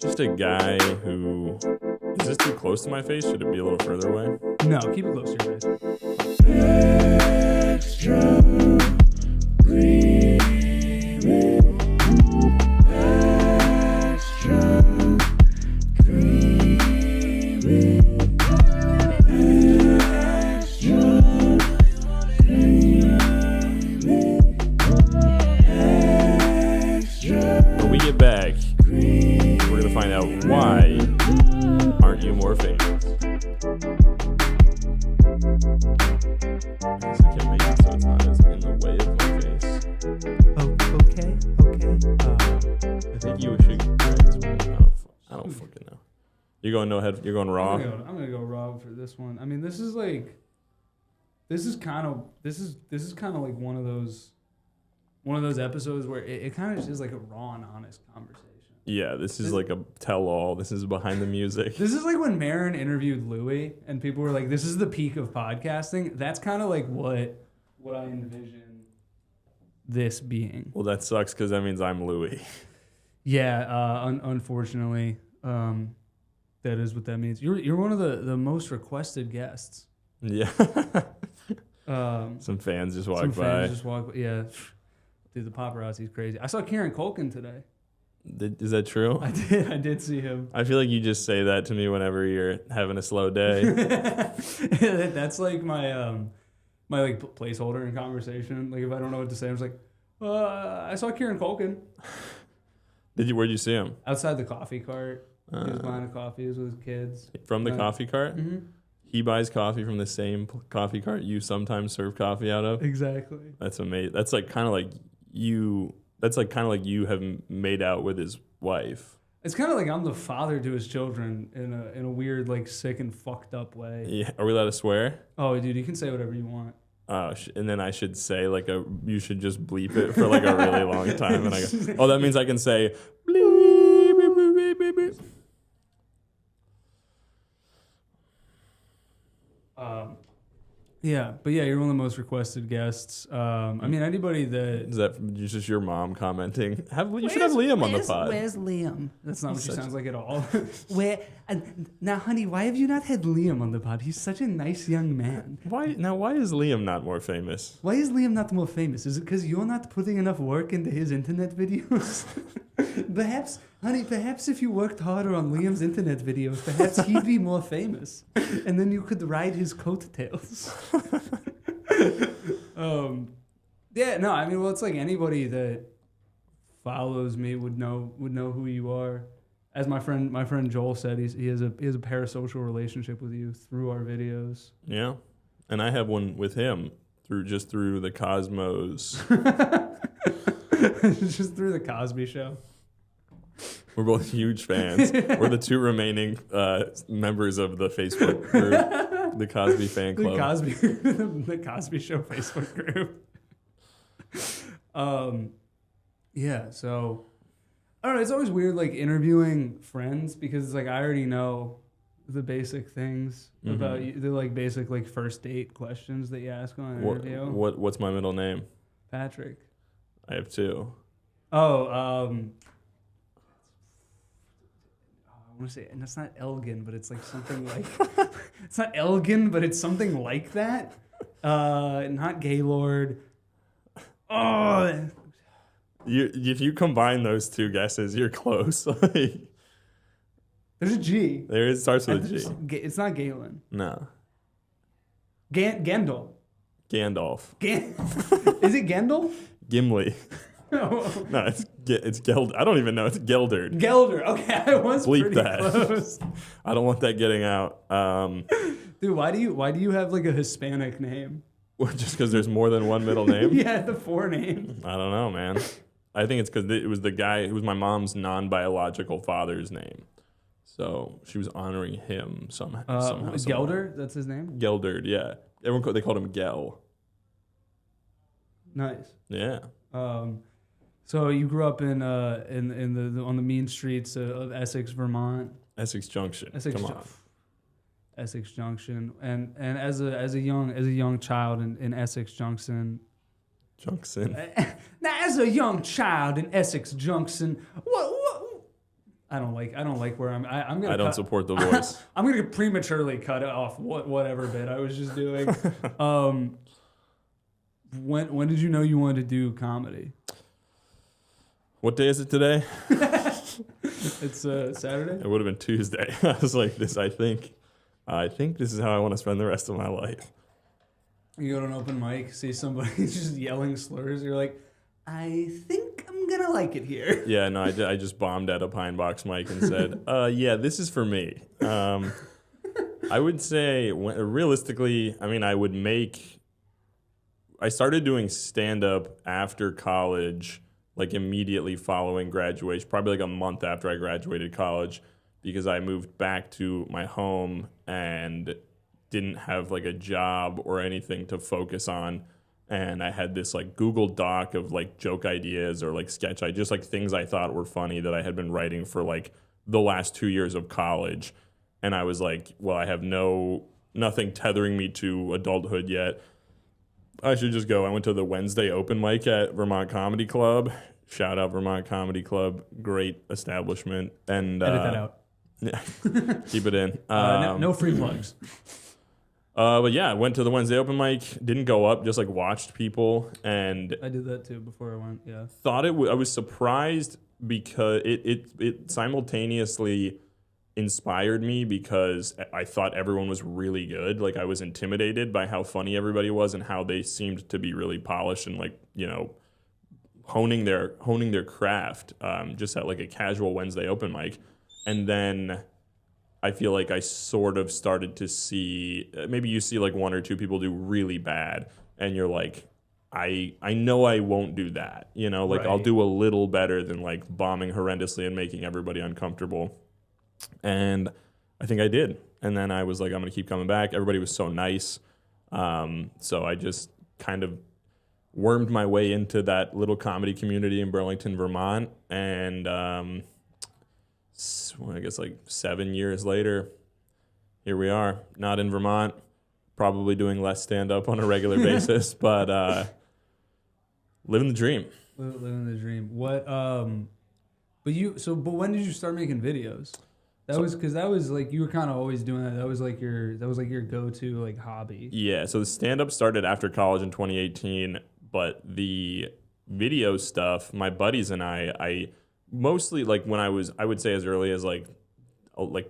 Just a guy who... Is this too close to my face? Should it be a little further away? No, keep it close to your face. Extra creamy. Extra creamy. Extra creamy. Extra. When we get back, we're going to find out why aren't you more famous? I guess I can make it so it's not as in the way of my face. Okay. I think you should try this one. I don't fucking know. You're going no head. You're going raw. I'm gonna go raw for this one. I mean, this is kind of like one of those episodes where it kind of just is like a raw and honest conversation. Yeah, this is like a tell-all. This is behind the music. This is like when Marin interviewed Louis, and people were like, "This is the peak of podcasting." That's kind of like what I envision this being. Well, that sucks because that means I'm Louis. Yeah, unfortunately, that is what that means. You're one of the most requested guests. Yeah. Some fans just walk by. Yeah. Dude, the paparazzi's crazy. I saw Kieran Culkin today. Is that true? I did see him. I feel like you just say that to me whenever you're having a slow day. That's like my my like placeholder in conversation. Like if I don't know what to say, I'm just like, I saw Kieran Culkin. Where'd you see him? Outside the coffee cart. He was buying a coffee. He was with his kids. From the coffee cart? Mm-hmm. He buys coffee from the same coffee cart you sometimes serve coffee out of? Exactly. That's amazing. That's like kind of like you... That's like kind of like you have made out with his wife. It's kind of like I'm the father to his children in a weird, like, sick and fucked up way. Yeah. Are we allowed to swear? Oh, dude, you can say whatever you want. And then I should say you should just bleep it for like a really long time. And I go, that means I can say bleep, bleep, bleep, bleep, bleep. Yeah, but yeah, you're one of the most requested guests. I mean, anybody that... Is that just your mom commenting? You should have Liam on the pod. Where's Liam? That's not what she sounds like at all. Now, honey, why have you not had Liam on the pod? He's such a nice young man. Why is Liam not more famous? Why is Liam not more famous? Is it because you're not putting enough work into his internet videos? Perhaps if you worked harder on Liam's internet videos, perhaps he'd be more famous. And then you could ride his coattails. It's like anybody that follows me would know who you are. As my friend Joel said, he has a parasocial relationship with you through our videos. Yeah. And I have one with him through the Cosmos. Just through the Cosby Show. We're both huge fans. We're the two remaining members of the Facebook group, the Cosby fan club. The Cosby Show Facebook group. Yeah, so I don't know. It's always weird, like interviewing friends because it's like I already know the basic things about you. They're like basic like first date questions that you ask on an interview. What's my middle name? Patrick. I have two. I want to say, and it's not Elgin, but it's like something like it's not Elgin, but it's something like that. Not Gaylord. Oh, if you combine those two guesses, you're close. There's a G. It starts with a G. It's not Galen. No. Gandalf. Is it Gendel? Gimli. No, it's Geld. I don't even know. It's Gelderd. Gelder. Okay, I was Bleep pretty that. close. I don't want that getting out. Dude, why do you have like a Hispanic name? Just because there's more than one middle name? Yeah, the four names. I don't know, man. I think it's because it was the guy who was my mom's non-biological father's name. So she was honoring him somehow. Gelder? That's his name? Gelderd, yeah. They called him Gel. Nice. Yeah. So you grew up on the mean streets of Essex, Vermont. Essex Junction. Come on. Essex Junction, and as a young child in Essex Junction. Junction. Now, as a young child in Essex Junction, what I don't like where I'm gonna. I don't support the voice. I'm gonna prematurely cut off whatever bit I was just doing. When did you know you wanted to do comedy? What day is it today? It's Saturday. It would have been Tuesday. I was like, I think this is how I want to spend the rest of my life. You go to an open mic, see somebody just yelling slurs. You're like, I think I'm gonna like it here. Yeah, no, I just bombed at a Pine Box mic and said, yeah, this is for me. I would say, realistically, I mean, I started doing stand-up after college, like immediately following graduation, probably like a month after I graduated college, because I moved back to my home and didn't have like a job or anything to focus on. And I had this like Google Doc of like joke ideas or like sketch ideas, just like things I thought were funny that I had been writing for like the last 2 years of college. And I was like, well, I have nothing tethering me to adulthood yet. I should just go. I went to the Wednesday open mic at Vermont Comedy Club. Shout out Vermont Comedy Club. Great establishment. And Edit that out. Yeah, keep it in. No free plugs. But yeah, I went to the Wednesday open mic. Didn't go up, just like watched people, and I did that too before I went. Yeah, thought I was surprised because it simultaneously inspired me because I thought everyone was really good. Like I was intimidated by how funny everybody was and how they seemed to be really polished and like, you know, honing their craft. Just at like a casual Wednesday open mic, and then I feel like I sort of started to see, maybe you see like one or two people do really bad and you're like, I know I won't do that. You know, like right. I'll do a little better than like bombing horrendously and making everybody uncomfortable. And I think I did. And then I was like, I'm going to keep coming back. Everybody was so nice. So I just kind of wormed my way into that little comedy community in Burlington, Vermont. And I guess like 7 years later, here we are, not in Vermont, probably doing less stand-up on a regular basis, but living the dream. Living the dream. What? But when did you start making videos? That was like you were kind of always doing that. That was like your go-to like hobby. Yeah. So the stand-up started after college in 2018, but the video stuff, my buddies and I mostly like when I would say as early as like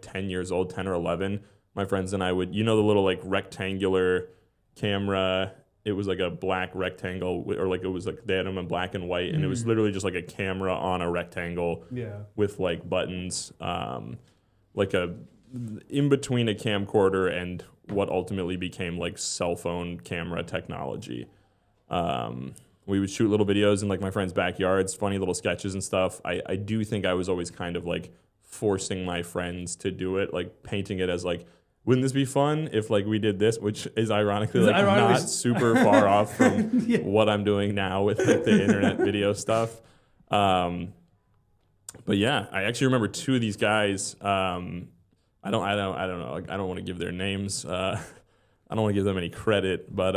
10 years old, 10 or 11, my friends and I would, you know, the little like rectangular camera. It was like a black rectangle, or like it was like they had them in black and white, and it was literally just like a camera on a rectangle with like buttons, like in between a camcorder and what ultimately became like cell phone camera technology. We would shoot little videos in like my friends' backyards, funny little sketches and stuff. I do think I was always kind of like forcing my friends to do it, like painting it as like, wouldn't this be fun if like we did this, which is ironically like not super far off from what I'm doing now with like the internet video stuff. But yeah, I actually remember two of these guys. I don't know. Like, I don't want to give their names. I don't want to give them any credit, but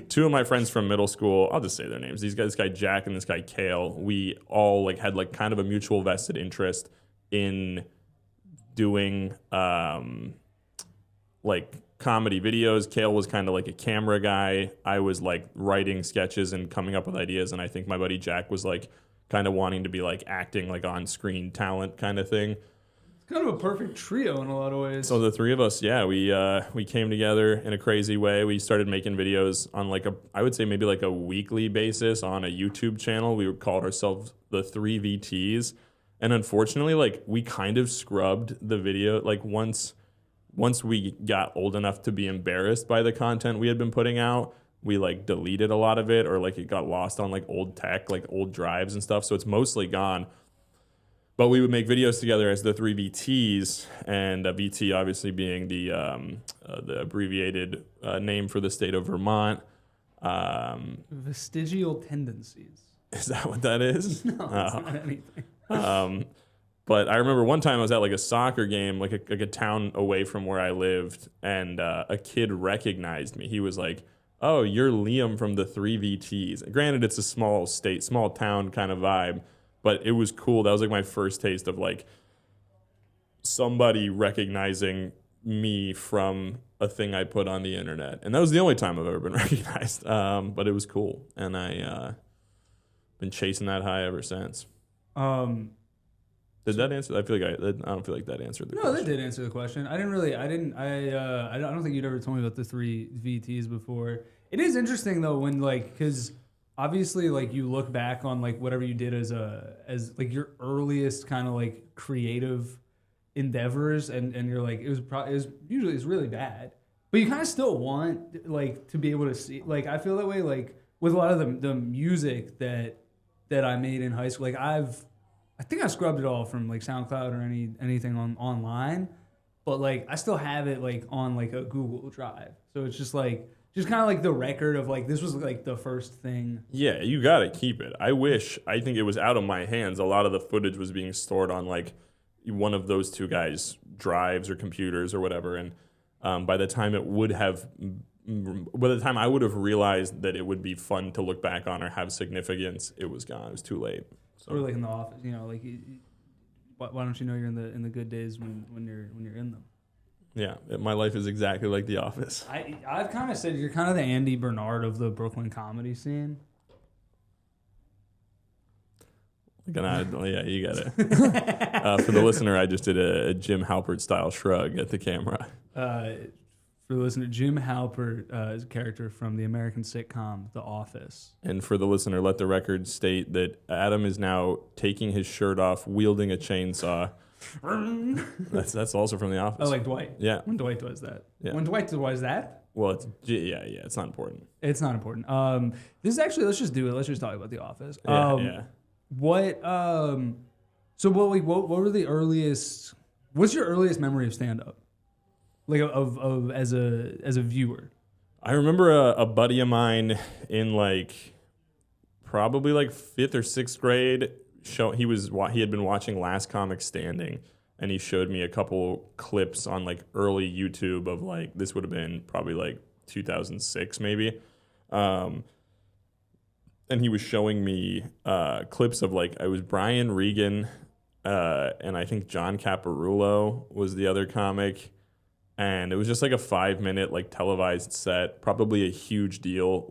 two of my friends from middle school, I'll just say their names. This guy Jack and this guy Kale, we all like had like kind of a mutual vested interest in doing like comedy videos. Kale was kind of like a camera guy. I was like writing sketches and coming up with ideas, and I think my buddy Jack was like kind of wanting to be like acting, like on-screen talent kind of thing. Kind of a perfect trio in a lot of ways. So the three of us, yeah, we came together in a crazy way. We started making videos on like I would say maybe like a weekly basis on a YouTube channel. We called ourselves the 3 VTs. And unfortunately, like we kind of scrubbed the video. Like once we got old enough to be embarrassed by the content we had been putting out, we like deleted a lot of it, or like it got lost on like old tech, like old drives and stuff. So it's mostly gone. But we would make videos together as the 3 VTs, and VT obviously being the abbreviated name for the state of Vermont. Vestigial tendencies. Is that what that is? No, it's not anything. But I remember one time I was at like a soccer game, like a town away from where I lived, and a kid recognized me. He was like, "Oh, you're Liam from the 3 VTs." Granted, it's a small town kind of vibe. But it was cool. That was like my first taste of like somebody recognizing me from a thing I put on the internet. And that was the only time I've ever been recognized. But it was cool. And I been chasing that high ever since. Did that answer? I don't feel like that answered the question. No, that did answer the question. I don't think you'd ever told me about the 3 VTs before. It is interesting though when because obviously you look back on whatever you did as your earliest kind of creative endeavors and you're it was usually really bad, but you kind of still want to be able to see. I feel that way with a lot of the music that I made in high school. I think I scrubbed it all from SoundCloud or anything online, but I still have it on a Google Drive. So it's just kind of the record of this was the first thing. Yeah, you gotta keep it. I think it was out of my hands. A lot of the footage was being stored on one of those 2 guys' drives or computers or whatever, and by the time I would have realized that it would be fun to look back on or have significance, it was gone. It was too late. So. Or in the office, why don't you know you're in the good days when you're in them? Yeah, my life is exactly like The Office. I've kind of said you're kind of the Andy Bernard of the Brooklyn comedy scene. Yeah, you got it. For the listener, I just did a Jim Halpert style shrug at the camera. For the listener, Jim Halpert is a character from the American sitcom The Office. And for the listener, let the record state that Adam is now taking his shirt off, wielding a chainsaw. That's also from The Office. Oh, like Dwight. Yeah. When Dwight does that. Yeah. When Dwight does that. Well, it's not important. It's not important. This is actually, let's just do it. Let's just talk about The Office. Yeah. So what were the earliest? What's your earliest memory of stand up? Of as a viewer. I remember a buddy of mine in probably 5th or 6th grade. He had been watching Last Comic Standing, and he showed me a couple clips on early YouTube of this would have been probably 2006 maybe, and he was showing me clips of it was Brian Regan, and I think John Caparulo was the other comic. And it was just a 5-minute televised set, probably a huge deal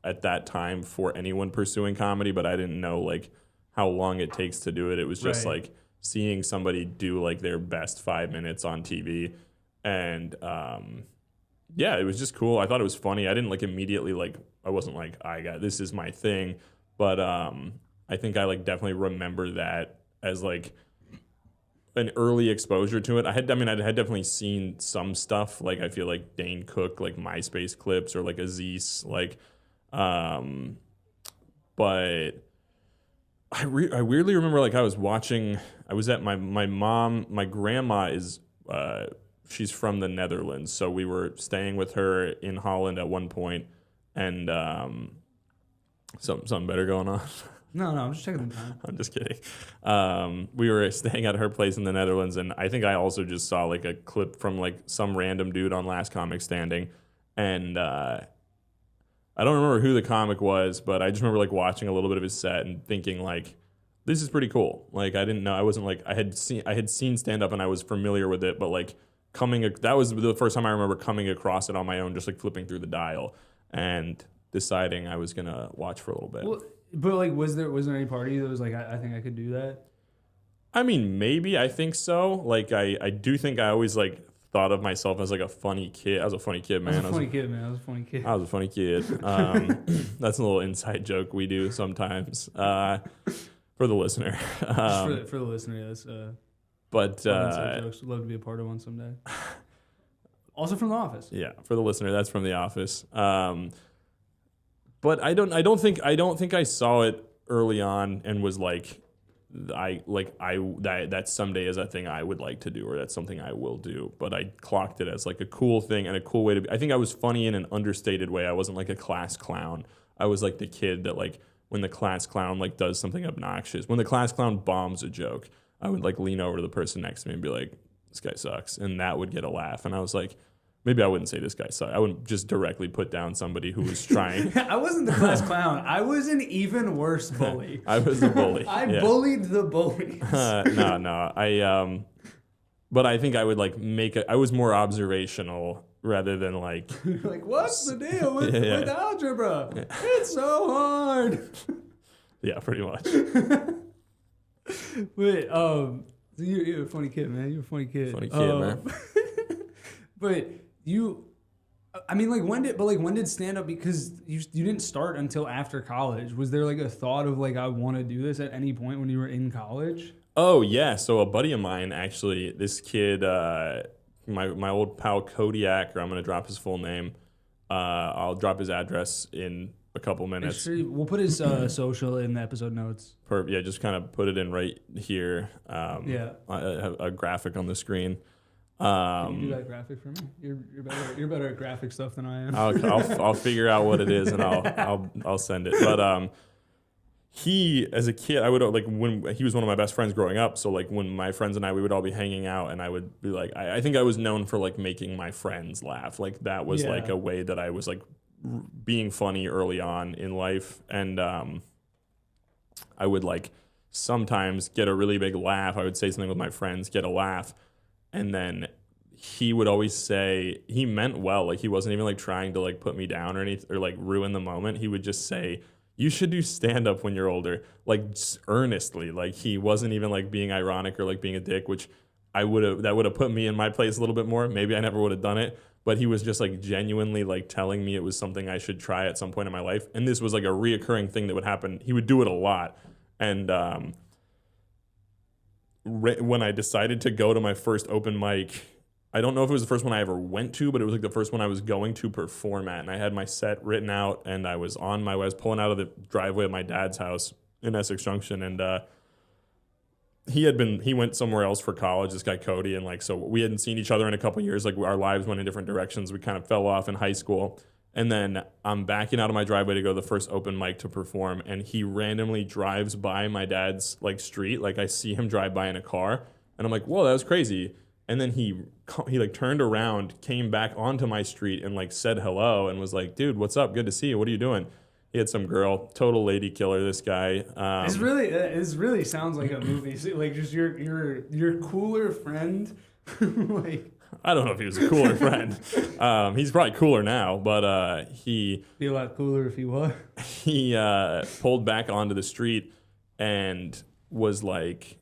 at that time for anyone pursuing comedy, but I didn't know how long it takes to do it. It was just right. Seeing somebody do their best 5 minutes on TV, and it was just cool. I thought it was funny. I didn't immediately I wasn't this is my thing, but I think I definitely remember that as an early exposure to it. I had definitely seen some stuff. I feel Dane Cook, MySpace clips, or Aziz, but I weirdly remember I was at my grandma is, she's from the Netherlands. So we were staying with her in Holland at one point, and something better going on. No, I'm just checking the time. I'm just kidding. We were staying at her place in the Netherlands, and I think I also just saw a clip from some random dude on Last Comic Standing, and I don't remember who the comic was, but I just remember watching a little bit of his set and thinking this is pretty cool. I didn't know, I wasn't I had seen stand up and I was familiar with it, but that was the first time I remember coming across it on my own, just flipping through the dial and deciding I was gonna watch for a little bit. Well, but was there any party that was I think I could do that? I mean, maybe. I think so. I do think I always thought of myself as a funny kid. I was a funny kid, man. I was a funny kid. I was a funny kid. That's a little inside joke we do sometimes for the listener. For the listener, yes. But inside jokes. Would love to be a part of one someday. Also from The Office. Yeah, for the listener, that's from The Office. But I don't think I saw it early on and was that someday is a thing I would like to do, or that's something I will do. But I clocked it as a cool thing and a cool way to be. I think I was funny in an understated way. I wasn't a class clown. I was the kid that when the class clown does something obnoxious, when the class clown bombs a joke, I would lean over to the person next to me and be this guy sucks, and that would get a laugh. And I was maybe I wouldn't say this guy sucks. I wouldn't just directly put down somebody who was trying. I wasn't the class clown. I was an even worse bully. I was a bully. I bullied the bullies. No. But I think I would like I was more observational rather than like. Like, what's the deal with algebra? Yeah. It's so hard. Yeah, pretty much. But you're a funny kid, man. You're a funny kid. Funny kid, man. But I mean, like, when did stand up? Because you didn't start until after college. Was there like a thought of like, I want to do this at any point when you were in college? Oh yeah, so a buddy of mine actually, this kid, my old pal Kodiak, or I'm gonna drop his full name. I'll drop his address in a couple minutes. Sure, we'll put his social in the episode notes. Yeah, just kind of put it in right here. Yeah, I have a graphic on the screen. Can you do that graphic for me? You're better at graphic stuff than I am. I'll figure out what it is and I'll send it. But he, as a kid, I would like when he was one of my best friends growing up. So like when my friends and we would all be hanging out, and I would be like, I think I was known for like making my friends laugh. Like that was like a way that I was like being funny early on in life, and I would like sometimes get a really big laugh. I would say something with my friends, get a laugh, and then he would always say, he meant well, like he wasn't even like trying to like put me down or anything or like ruin the moment. He would just say, you should do stand up when you're older, like just earnestly. Like he wasn't even like being ironic or like being a dick, which that would have put me in my place a little bit more. Maybe I never would have done it, but he was just like genuinely like telling me it was something I should try at some point in my life. And this was like a reoccurring thing that would happen. He would do it a lot. And when I decided to go to my first open mic, I don't know if it was the first one I ever went to, but it was like the first one I was going to perform at. And I had my set written out, and I was on my way. I was pulling out of the driveway of my dad's house in Essex Junction, and he went somewhere else for college, this guy Cody, and like so we hadn't seen each other in a couple of years. Like our lives went in different directions. We kind of fell off in high school. And then I'm backing out of my driveway to go to the first open mic to perform, and he randomly drives by my dad's like street. Like I see him drive by in a car, and I'm like, whoa, that was crazy. And then he like turned around, came back onto my street, and like said hello, and was like, dude, what's up? Good to see you. What are you doing? He had some girl, total lady killer. This guy. This really sounds like a movie. So, like just your cooler friend, like. I don't know if he was a cooler friend. He's probably cooler now, but he... Be a lot cooler if he was. He pulled back onto the street and was like,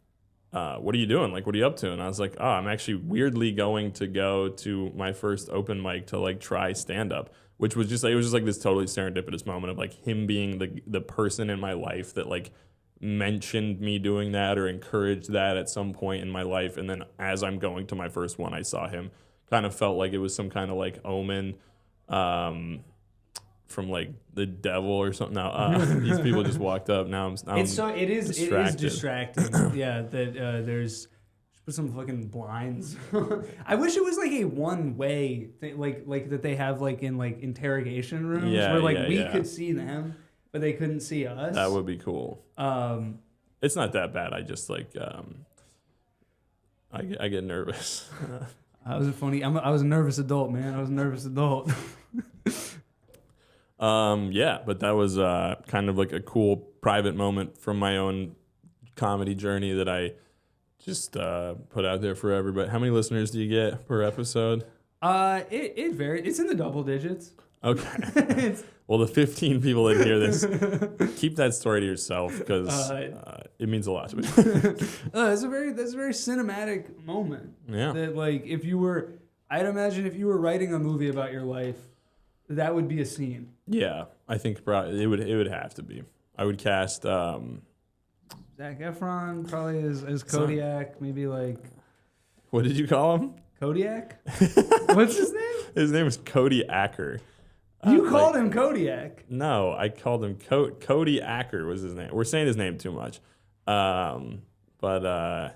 what are you doing? Like, what are you up to? And I was like, oh, I'm actually weirdly going to go to my first open mic to like try stand-up, which was just, it was just like this totally serendipitous moment of like him being the person in my life that like mentioned me doing that or encouraged that at some point in my life. And then as I'm going to my first one, I saw him. Kind of felt like it was some kind of like omen from like the devil or something. Now these people just walked up. Now I'm it is distracting. Yeah, that there's put some fucking blinds. I wish it was like a one-way thing, like that they have like in like interrogation rooms where like we could see them, but they couldn't see us. That would be cool. It's not that bad. I just like I get nervous. I was a nervous adult, man. I was a nervous adult. Yeah, but that was kind of like a cool private moment from my own comedy journey that I just put out there for everybody. How many listeners do you get per episode? It varies. It's in the double digits. Okay. Well, the 15 people that hear this, keep that story to yourself because it means a lot to me. That's a very cinematic moment. Yeah. That like I'd imagine if you were writing a movie about your life, that would be a scene. Yeah, I think probably it would have to be. I would cast Zac Efron probably as Kodiak, maybe like. What did you call him? Kodiak? What's his name? His name was Cody Acker. You called him Kodiak. No, I called him Cody Acker was his name. We're saying his name too much. But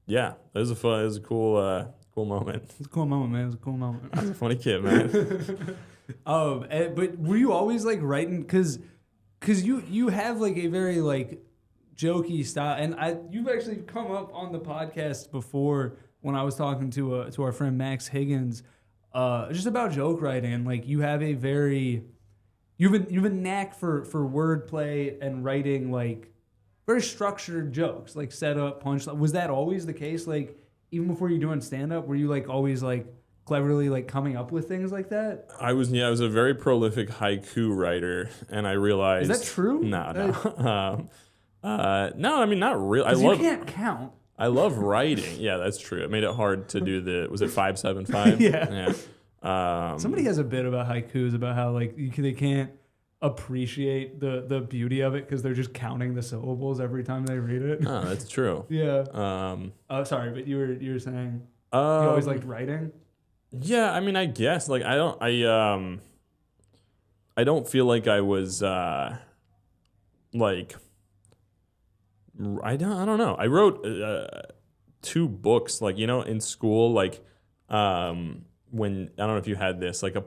yeah, it was a cool moment. It was a cool moment, man. It was a cool moment. I was a funny kid, man. But were you always like writing? Because you have like a very like jokey style, and you've actually come up on the podcast before when I was talking to our friend Max Higgins. Just about joke writing, and like you have a knack for wordplay and writing like very structured jokes, like set up, punchline. Was that always the case? Like even before you doing stand up, were you like always like cleverly like coming up with things like that? I was a very prolific haiku writer, and I realized Is that true? No. No, I mean not really. You can't count. I love writing. Yeah, that's true. It made it hard to do was it 575? Yeah. Yeah. Somebody has a bit about haikus about how like they can't appreciate the beauty of it because they're just counting the syllables every time they read it. Oh, that's true. Yeah. Oh, sorry, but you were saying you always liked writing. Yeah, I mean, I guess like I don't feel like I was like I don't know. I wrote 2 books like in school like when I don't know if you had this like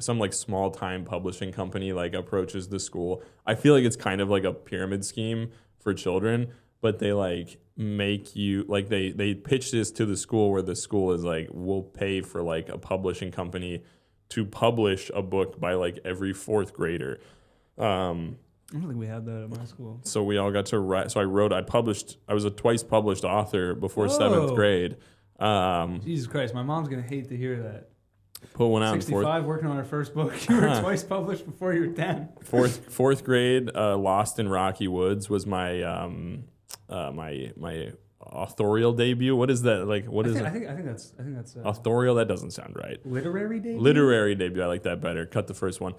some like small time publishing company like approaches the school. I feel like it's kind of like a pyramid scheme for children, but they like make you like they pitch this to the school where the school is like, we'll pay for like a publishing company to publish a book by like every 4th grader. I don't think we had that at my school. So we all got to write. So I was a twice published author before Whoa. 7th grade. Jesus Christ, my mom's gonna hate to hear that. Put one out 65, working on her first book. You were twice published before you were 10. Fourth grade. Lost in Rocky Woods was my my authorial debut. What is that like? What is it? I think that's authorial. That doesn't sound right. Literary debut. Literary debut. I like that better. Cut the first one.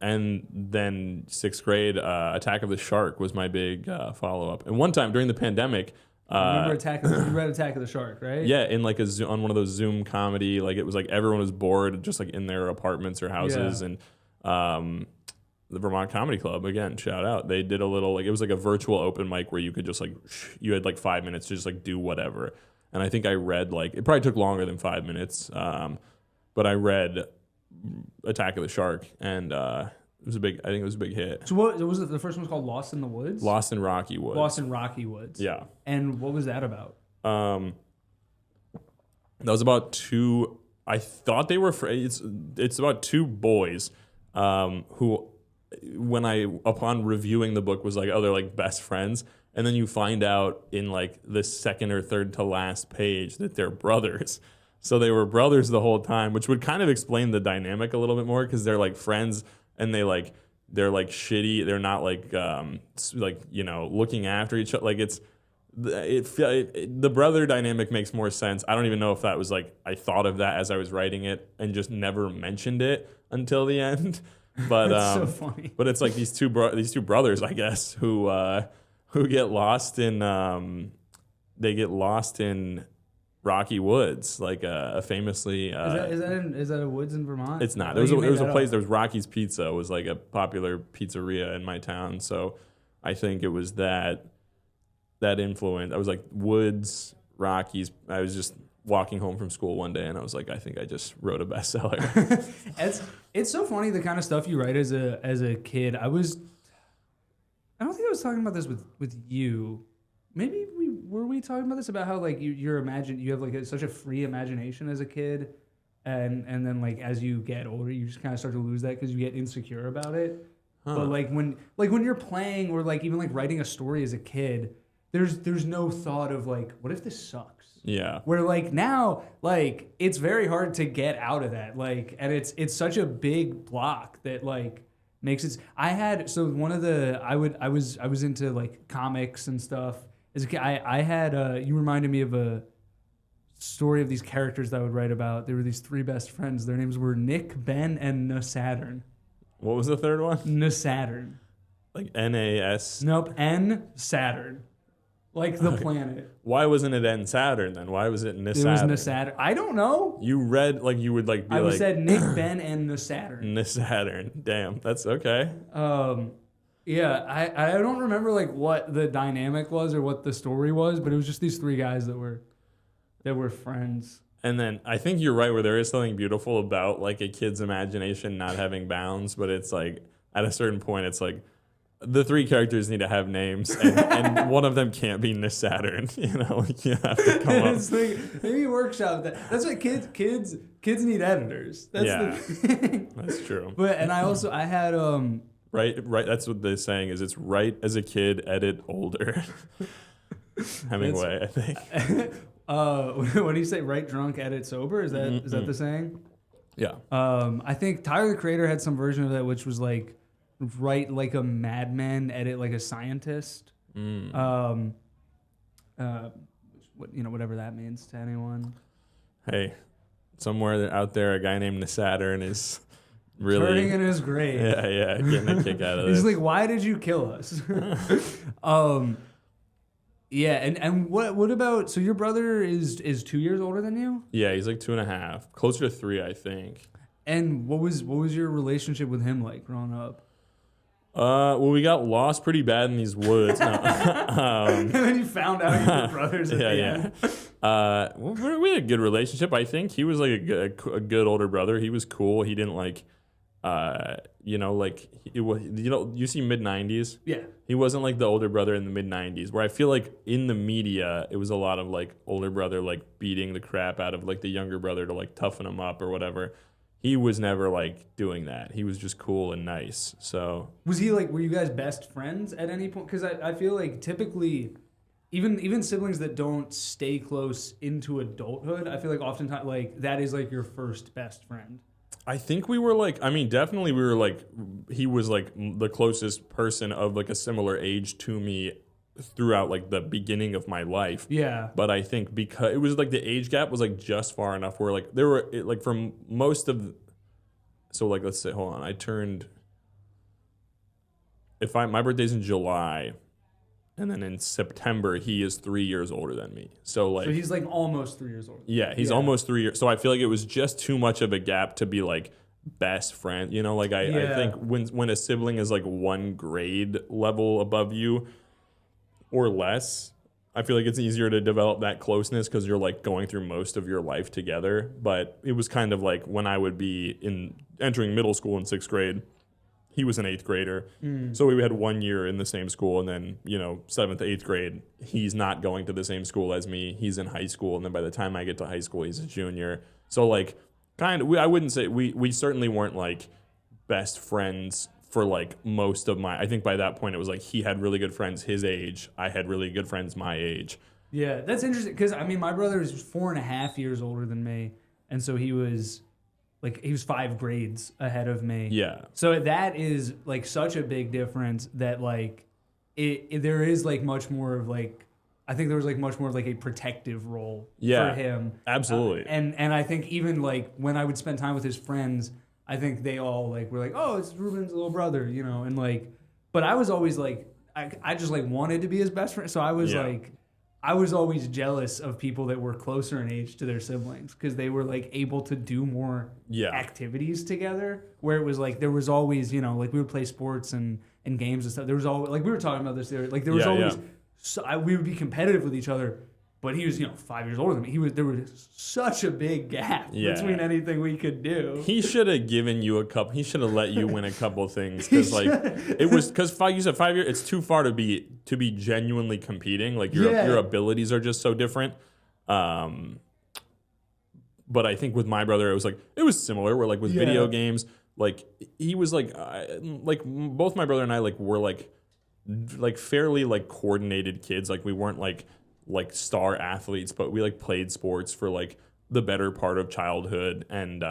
And then 6th grade, Attack of the Shark was my big follow up. And one time during the pandemic. Remember you read Attack of the Shark, right? Yeah, in like on one of those Zoom comedy, like it was like everyone was bored, just like in their apartments or houses, and the Vermont Comedy Club, again, shout out. They did a little like it was like a virtual open mic where you could just like you had like 5 minutes to just like do whatever. And I think I read like it probably took longer than 5 minutes, but I read Attack of the Shark, and it was a big. I think it was a big hit. So what was it? The first one was called Lost in the Woods. Lost in Rocky Woods. Lost in Rocky Woods. Yeah. And what was that about? That was about 2. I thought they were. It's about 2 boys, who, when upon reviewing the book, was like, oh, they're like best friends, and then you find out in like the second or third to last page that they're brothers. So they were brothers the whole time, which would kind of explain the dynamic a little bit more because they're like friends. And they're like shitty. They're not like looking after each other. Like the brother dynamic makes more sense. I don't even know if that was like I thought of that as I was writing it and just never mentioned it until the end. But That's so funny. But it's like these two brothers, I guess, who get lost in Rocky Woods, like a famously. Is that a woods in Vermont? It's not. There was a place. There was Rocky's Pizza. Was like a popular pizzeria in my town. So I think it was that influence. I was like Woods, Rocky's. I was just walking home from school one day, and I was like, I think I just wrote a bestseller. It's so funny the kind of stuff you write as a kid. I don't think I was talking about this with you. Maybe were we talking about this about how like you have like such a free imagination as a kid, and then like as you get older you just kind of start to lose that because you get insecure about it. Huh. But like when you're playing or like even like writing a story as a kid, there's no thought of like what if this sucks. Yeah. Where like now like it's very hard to get out of that like and it's such a big block that like makes it. I was into like comics and stuff. As a kid, I had you reminded me of a story of these characters that I would write about. There were these 3 best friends. Their names were Nick, Ben, and Saturn. What was the third one? Saturn. Like NAS. Nope, N Saturn. Like the planet. Why wasn't it N Saturn then? Why was it Saturn? It was Saturn. I don't know. You read like you would like be I said Nick, Ben, and Saturn. Saturn. Damn, that's okay. Yeah, I don't remember like what the dynamic was or what the story was, but it was just these 3 guys that were friends. And then I think you're right where there is something beautiful about like a kid's imagination not having bounds, but it's like at a certain point it's like the 3 characters need to have names and one of them can't be Saturn. You know, like you have to come up. Maybe workshop that. That's what kids need editors. That's the thing. That's true. But and I had Right. That's what they're saying is it's right as a kid, edit older. Hemingway, I think. What do you say? Write drunk, edit sober. Is that is that the saying? Yeah. I think Tyler the Creator had some version of that, which was like write like a madman, edit like a scientist. Whatever that means to anyone. Hey, somewhere out there, a guy named Saturn is really Turning in his grave. Yeah, getting a kick out of this. He's like, why did you kill us? Yeah, and what about, so your brother is 2 years older than you? Yeah, he's like 2.5, closer to 3, I think. And what was your relationship with him like growing up? Well, we got lost pretty bad in these woods. No. And then you found out you were brothers at the end. Well, we had a good relationship. I think he was like a good older brother. He was cool. He didn't like, you see mid-90s? Yeah. He wasn't like the older brother in the mid-90s, where I feel like in the media, it was a lot of like older brother like beating the crap out of like the younger brother to like toughen him up or whatever. He was never like doing that. He was just cool and nice. So was he like, were you guys best friends at any point? Because I feel like typically, even siblings that don't stay close into adulthood, I feel like oftentimes like that is like your first best friend. I think we were like, definitely we were like, he was like the closest person of like a similar age to me throughout like the beginning of my life. Yeah. But I think because it was like the age gap was like just far enough where like there were like from most of, so like let's say, hold on, I turned, my birthday's in July, and then in September he is 3 years older than me. So he's like almost 3 years older. Yeah, he's almost 3 years. So I feel like it was just too much of a gap to be like best friend. You know, like I think when a sibling is like one grade level above you or less, I feel like it's easier to develop that closeness because you're like going through most of your life together. But it was kind of like when I would be entering middle school in 6th grade, he was an 8th grader. So we had 1 year in the same school, and then, 7th, 8th grade, he's not going to the same school as me. He's in high school, and then by the time I get to high school, he's a junior. So like I wouldn't say, we certainly weren't like best friends for like most of I think by that point it was like he had really good friends his age. I had really good friends my age. Yeah, that's interesting because my brother is 4.5 years older than me, and so he was 5 grades ahead of me. Yeah. So that is like such a big difference that like there is like much more of like, I think there was like much more of like a protective role for him. Absolutely. And I think even like when I would spend time with his friends, I think they all like were like, oh, it's Ruben's little brother, and like, but I was always like, I just like wanted to be his best friend. So I was like, I was always jealous of people that were closer in age to their siblings because they were like able to do more activities together, where it was like there was always, like we would play sports and games and stuff. There was always, like we were talking about this there, like there was always, we would be competitive with each other, but he was, 5 years older than me. There was such a big gap between anything we could do. He should have given you he should have let you win a couple things because like it was, because you said 5 years, it's too far to be genuinely competing. Like your abilities are just so different. But I think with my brother, it was similar. Where like with video games, like he was like both my brother and I like were like fairly like coordinated kids. Like we weren't like star athletes, but we like played sports for like the better part of childhood. And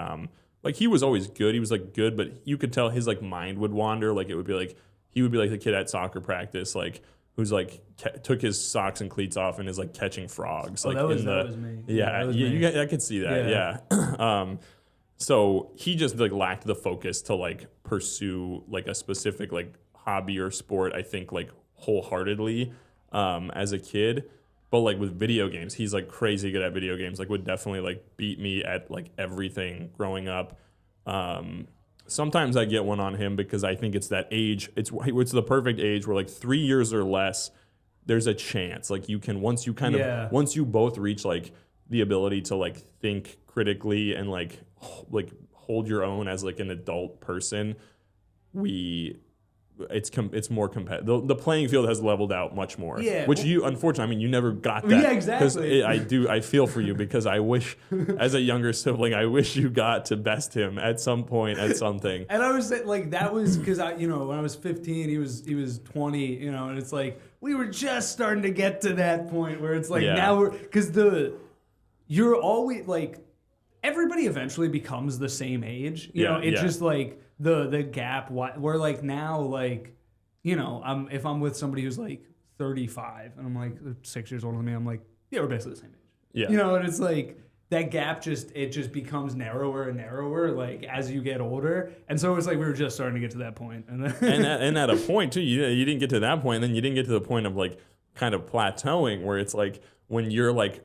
like he was always good. He was like good, but you could tell his like mind would wander. Like it would be like he would be like the kid at soccer practice, like who's like took his socks and cleats off and is like catching frogs. Like that was me. Yeah, I could see that. Yeah. So he just like lacked the focus to like pursue like a specific like hobby or sport, I think, like wholeheartedly as a kid. But like with video games, he's like crazy good at video games. Like would definitely like beat me at like everything growing up. Sometimes I get one on him because I think it's that age. It's the perfect age where like 3 years or less, there's a chance. Like you can once you both reach like the ability to like think critically and like hold your own as like an adult person. it's more competitive. The playing field has leveled out much more. Yeah. Which you, unfortunately, I mean, you never got that. Yeah, exactly. I feel for you because I wish, as a younger sibling, I wish you got to best him at some point at something. And I was like, that was because when I was 15, he was 20, and it's like we were just starting to get to that point where it's like now because you're always like everybody eventually becomes the same age. It's just like the gap. We're like now like if I'm with somebody who's like 35 and I'm like 6 years older than me, I'm like we're basically the same age. Yeah. And it's like. That gap just becomes narrower and narrower like as you get older, and so it's like we were just starting to get to that point, and at a point too, you didn't get to that point, and then you didn't get to the point of like kind of plateauing where it's like when you're like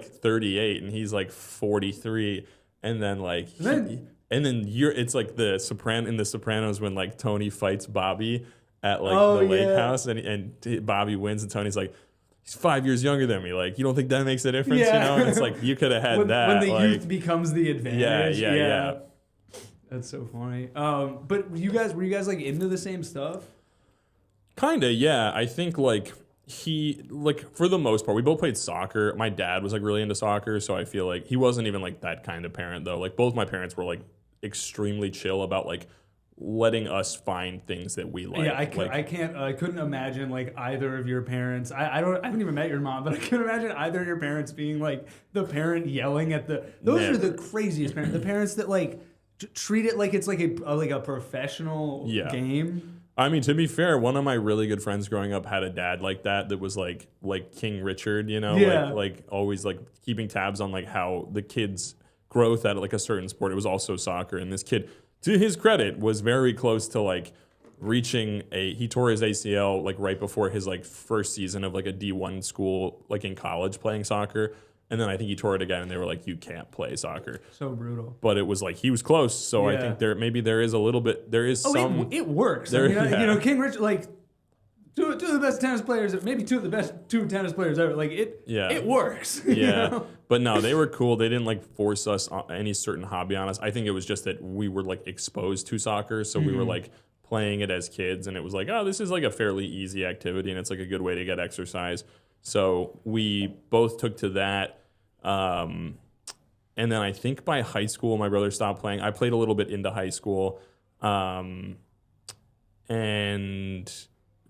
38 and he's like 43, and then like it's like in the Sopranos when like Tony fights Bobby at like the lake house and Bobby wins and Tony's like. He's 5 years younger than me. Like, you don't think that makes a difference? And it's like you could have had that. When the youth becomes the advantage. Yeah. That's so funny. But were you guys like into the same stuff? Kinda, yeah. I think like for the most part, we both played soccer. My dad was like really into soccer, so I feel like he wasn't even like that kind of parent though. Like both my parents were like extremely chill about like letting us find things that we like. Yeah, I couldn't imagine like either of your parents. I haven't even met your mom, but I couldn't imagine either of your parents being like the parent yelling at those Never. are the craziest parents. The parents that like treat it like it's like a professional game. I mean, to be fair, one of my really good friends growing up had a dad like that was like King Richard, like always like keeping tabs on like how the kids' growth at like a certain sport. It was also soccer, and this kid, to his credit, was very close to like reaching he tore his ACL like right before his like first season of like a D1 school, like in college playing soccer. And then I think he tore it again and they were like, you can't play soccer. So brutal. But it was like, he was close. So I think there is a little bit, there is some. It works. King Richard, like two of the best tennis players, maybe two of the best tennis players ever. Like it works. Yeah. But no, they were cool. They didn't like force us on any certain hobby on us. I think it was just that we were like exposed to soccer. So we were like playing it as kids and it was like, oh, this is like a fairly easy activity and it's like a good way to get exercise. So we both took to that. And then I think by high school, my brother stopped playing. I played a little bit into high school. And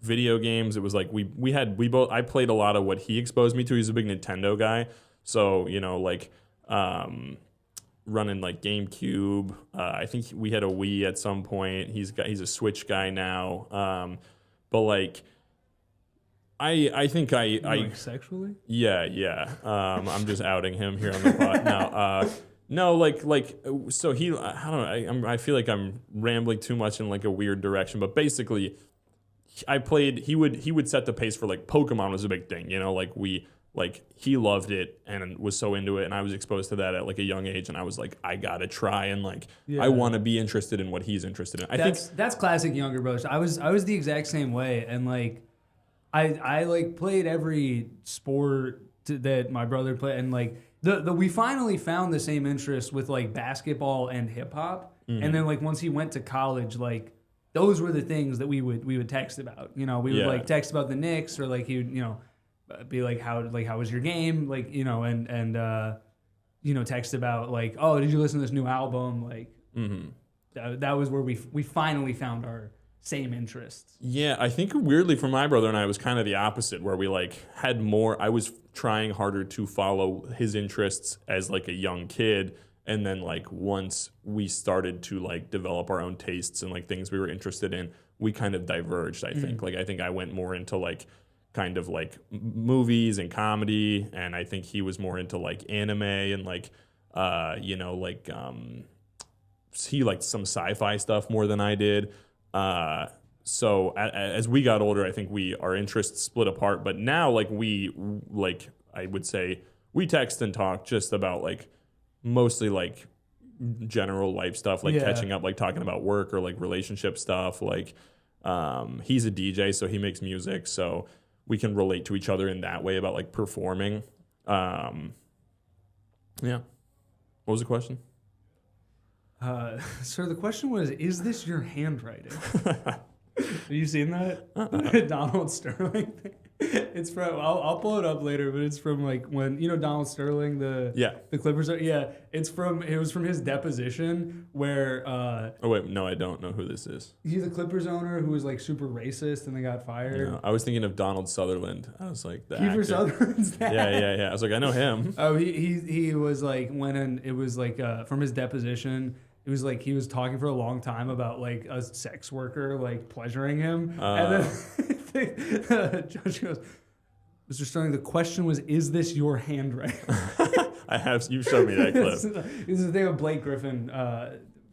video games, it was like I played a lot of what he exposed me to. He's a big Nintendo guy. So, running like GameCube. I think we had a Wii at some point. He's a Switch guy now. But like, I think like sexually? Yeah. I'm just outing him here on the pod now. No, so he, I don't know. I feel like I'm rambling too much in like a weird direction, but basically, he would set the pace for like Pokemon was a big thing, he loved it and was so into it, and I was exposed to that at like a young age, and I was like, I gotta try and I want to be interested in what he's interested in. That's classic younger brothers. I was the exact same way, and like I like played every sport that my brother played, and like we finally found the same interest with like basketball and hip hop, and then like once he went to college, like those were the things that we would text about. We would like text about the Knicks, or like he would be like how was your game, and text about like, oh, did you listen to this new album, like that was where we finally found our same interests. Yeah, I think weirdly for my brother and I, it was kind of the opposite, where we like had more. I was trying harder to follow his interests as like a young kid, and then like once we started to like develop our own tastes and like things we were interested in, we kind of diverged. I think I think I went more into like kind of like movies and comedy, and I think he was more into like anime and like he liked some sci-fi stuff more than I did. So as we got older, I think our interests split apart. But now, I would say we text and talk just about like mostly like general life stuff, like catching up, like talking about work or like relationship stuff. Like he's a DJ, so he makes music, so we can relate to each other in that way about like performing. Yeah. What was the question? Sir, the question was, is this your handwriting? Have you seen that? Donald Sterling thing? It's from, I'll pull it up later, but it's from like when, Donald Sterling, the Clippers, it was from his deposition where, oh wait, no, I don't know who this is. He's the Clippers owner who was like super racist and they got fired. No, I was thinking of Donald Sutherland. I was like, the Kiefer actor. Sutherland's dad. Yeah. I was like, I know him. Oh, he was like, it was like, from his deposition, it was like he was talking for a long time about like a sex worker like pleasuring him, and then the judge goes, "Mr. Sterling, the question was, is this your handwriting?" You showed me that clip. This is the thing of Blake Griffin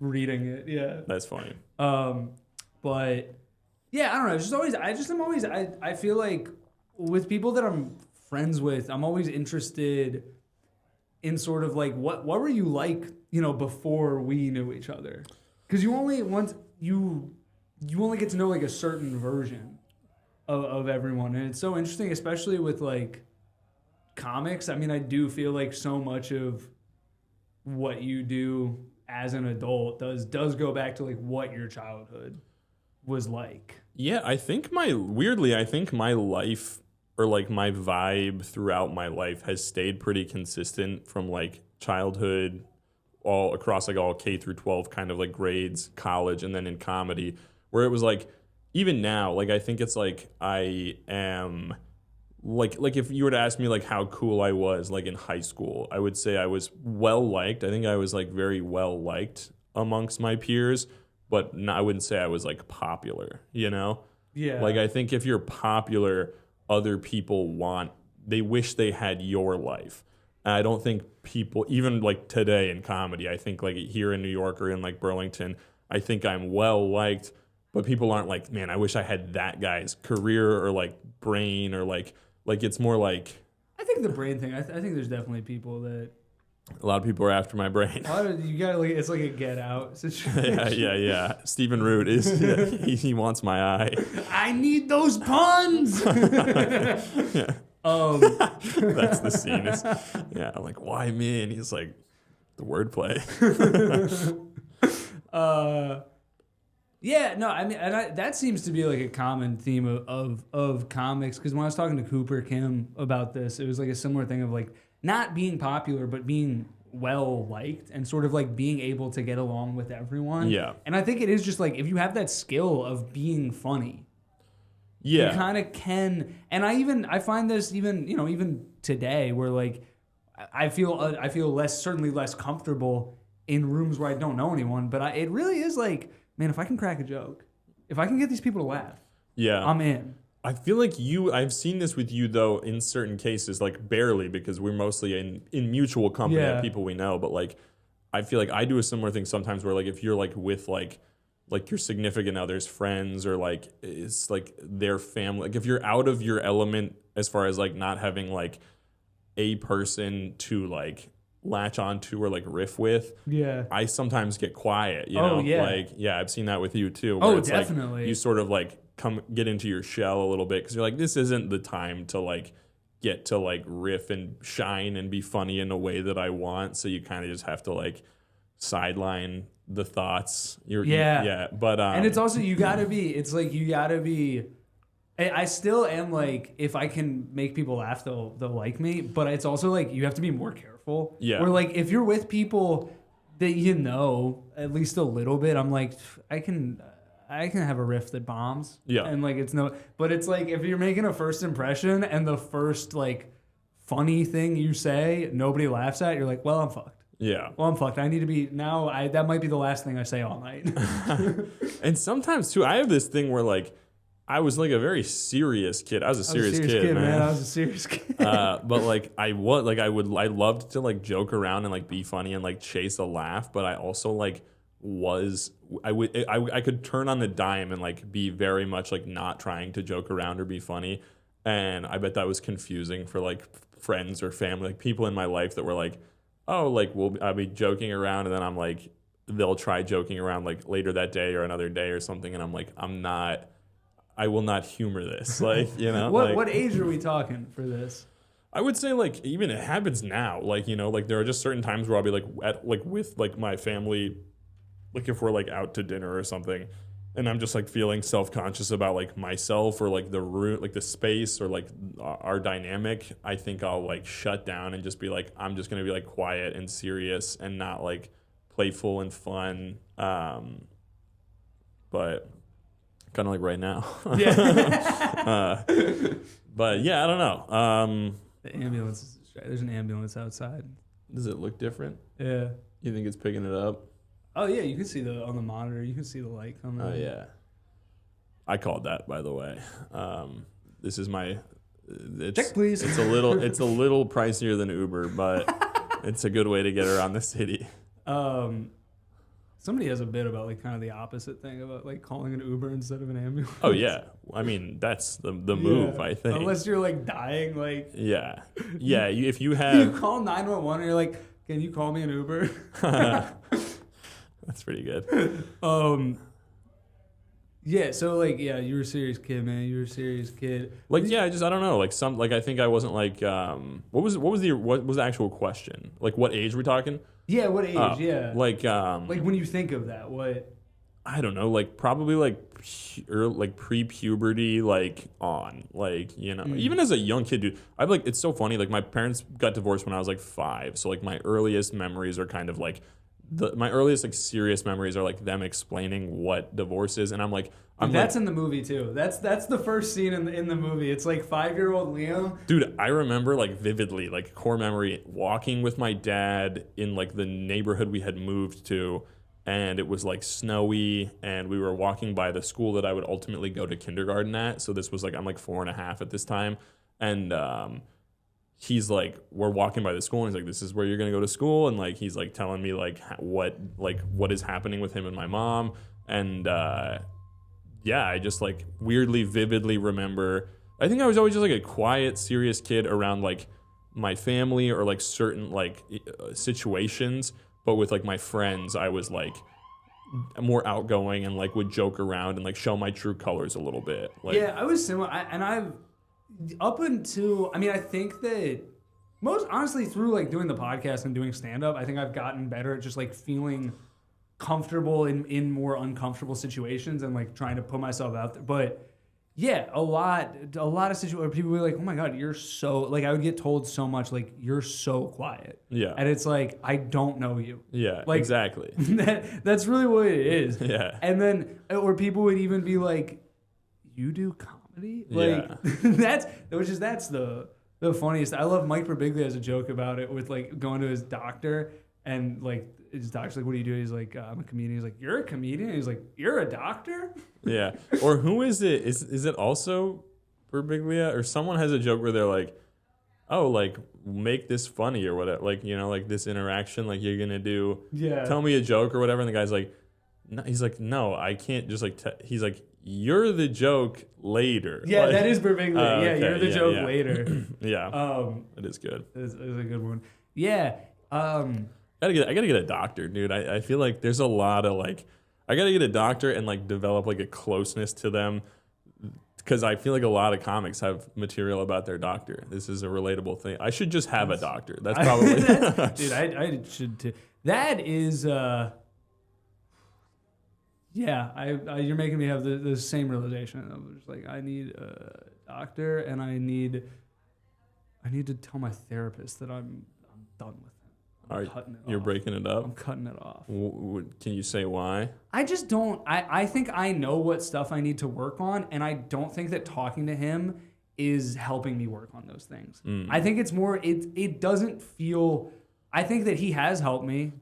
reading it. Yeah, That's funny. But yeah, I don't know. I feel like with people that I'm friends with, I'm always interested in sort of like what were you like, before we knew each other, because you only get to know like a certain version of everyone, and it's so interesting, especially with like comics. I mean, I do feel like so much of what you do as an adult does go back to like what your childhood was like. Yeah, I think my life, or like my vibe throughout my life, has stayed pretty consistent from like childhood all across like all K through 12 kind of like grades, college, and then in comedy, where it was like, even now, like I think it's like I am like if you were to ask me like how cool I was like in high school, I would say I was well liked. I think I was like very well liked amongst my peers, but I wouldn't say I was like popular, Yeah. Like I think if you're popular, other people they wish they had your life. And I don't think people, even like today in comedy, I think like here in New York or in like Burlington, I think I'm well liked, but people aren't like, man, I wish I had that guy's career or like brain, or like it's more like. I think the brain thing, I think there's definitely people that. A lot of people are after my brain. You gotta like, it's like a Get Out situation. Yeah. Stephen Root is, he wants my eye. I need those puns. Yeah. That's the scene. I'm like, why me? And he's like, the wordplay. Yeah, no, I mean, that seems to be like a common theme of comics. Because when I was talking to Cooper Kim about this, it was like a similar thing of like not being popular, but being well liked and sort of like being able to get along with everyone. Yeah. And I think it is just like if you have that skill of being funny. Yeah. You kind of can, and I find this even today, where like I feel certainly less comfortable in rooms where I don't know anyone, but it really is like, man, if I can crack a joke, if I can get these people to laugh, I'm in. I feel like I've seen this with you though in certain cases, like barely, because we're mostly in mutual company of people we know, but like I feel like I do a similar thing sometimes where like if you're like with like your significant other's friends, or like it's like their family, like if you're out of your element as far as like not having like a person to like latch onto or like riff with, I sometimes get quiet, I've seen that with you too, where it's definitely like you sort of like get into your shell a little bit, because you're like, this isn't the time to like get to like riff and shine and be funny in a way that I want, so you kind of just have to like sideline the thoughts. But and it's also you gotta be. I still am like, if I can make people laugh, they'll like me. But it's also like you have to be more careful. Yeah. Where like if you're with people that at least a little bit, I'm like, I can have a riff that bombs. Yeah. And like but it's like if you're making a first impression and the first like funny thing you say nobody laughs at, you're like, well, I'm fucked. Yeah. Well, I'm fucked. I need to be now. That might be the last thing I say all night. And sometimes too, I have this thing where like I was like a very serious kid. I was a serious kid, man. I was a serious kid. But like I loved to like joke around and like be funny and like chase a laugh. But I also like I could turn on the dime and like be very much like not trying to joke around or be funny. And I bet that was confusing for like friends or family, like people in my life that were like, oh, like I'll be joking around, and then I'm like, they'll try joking around like later that day or another day or something, and I'm like, I will not humor this. Like, What age are we talking for this? I would say like even it happens now. Like, like there are just certain times where I'll be like with like my family, like if we're like out to dinner or something, and I'm just like feeling self-conscious about like myself or like the room, like the space or like our dynamic, I think I'll like shut down and just be like, I'm just gonna be like quiet and serious and not like playful and fun. But kind of like right now. Yeah. But yeah, I don't know. The ambulance is there's an ambulance outside. Does it look different? Yeah. You think it's picking it up? Oh yeah, you can see on the monitor. You can see the light coming. Oh yeah. I called that, by the way. This is my. Check, please. It's a little pricier than Uber, but it's a good way to get around the city. Somebody has a bit about like kind of the opposite thing about like calling an Uber instead of an ambulance. Oh yeah, I mean that's the move, I think. Unless you're like dying, like yeah. If you you have, call 911 and you're like, can you call me an Uber? that's pretty good. Yeah. So like, yeah, you were a serious kid, man. You were a serious kid. Like yeah, I don't know. Like I think I wasn't like what was the actual question? Like what age we're talking? Yeah. What age? Yeah. Like when you think of that, what? I don't know, like probably like pre-puberty, like on, like, you know, even as a young kid, dude, I'm like, it's so funny. Like my parents got divorced when I was like 5. So like my earliest memories are kind of like my earliest like serious memories are like them explaining what divorce is. And That's in the movie too. That's the first scene in the movie. It's like 5-year-old Liam. Dude, I remember like vividly, like core memory, walking with my dad in like the neighborhood we had moved to. And it was like snowy, and we were walking by the school that I would ultimately go to kindergarten at. So this was like, I'm like 4.5 at this time. And he's like, we're walking by the school, and he's like, this is where you're going to go to school. And like, he's like telling me like what is happening with him and my mom. And yeah, I just like weirdly, vividly remember, I think I was always just like a quiet, serious kid around like my family or like certain like situations. But with like my friends, I was like more outgoing and like would joke around and like show my true colors a little bit. Like, yeah, I was similar. I think that most honestly through like doing the podcast and doing stand up, I think I've gotten better at just like feeling comfortable in more uncomfortable situations and like trying to put myself out there. But yeah, a lot of situations where people were like, oh my God, you're so, like, I would get told so much, like, you're so quiet. Yeah. And it's like, I don't know you. Yeah, like, exactly. That's really what it is. Yeah. And then, or people would even be like, you do comedy? Like, yeah. that's the funniest. I love Mike Birbiglia has a joke about it with, like, going to his doctor and, like, his doctor's like, what do you do? He's like, I'm a comedian. He's like, you're a comedian? He's like, you're a doctor? Yeah. Or who is it? Is it also Birbiglia? Or someone has a joke where they're like, oh, like, make this funny or whatever. Like, you know, like this interaction, like you're going to do, tell me a joke or whatever. And the guy's like, no, he's like, no, I can't just like, he's like, you're the joke later. Yeah, like, that is Birbiglia. okay, you're the joke yeah. later. Yeah. It is good. It's a good one. Yeah. I gotta get a doctor, dude. I feel like there's a lot of like, I gotta get a doctor and like develop like a closeness to them, because I feel like a lot of comics have material about their doctor. This is a relatable thing. I should just have a doctor. That's probably dude. I should too. That is yeah. You're making me have the same realization. I'm just like, I need a doctor, and I need to tell my therapist that I'm done with. You're breaking it up? I'm cutting it off. Can you say why? I just don't. I think I know what stuff I need to work on, and I don't think that talking to him is helping me work on those things. I think it's more, it doesn't feel, I think that he has helped me,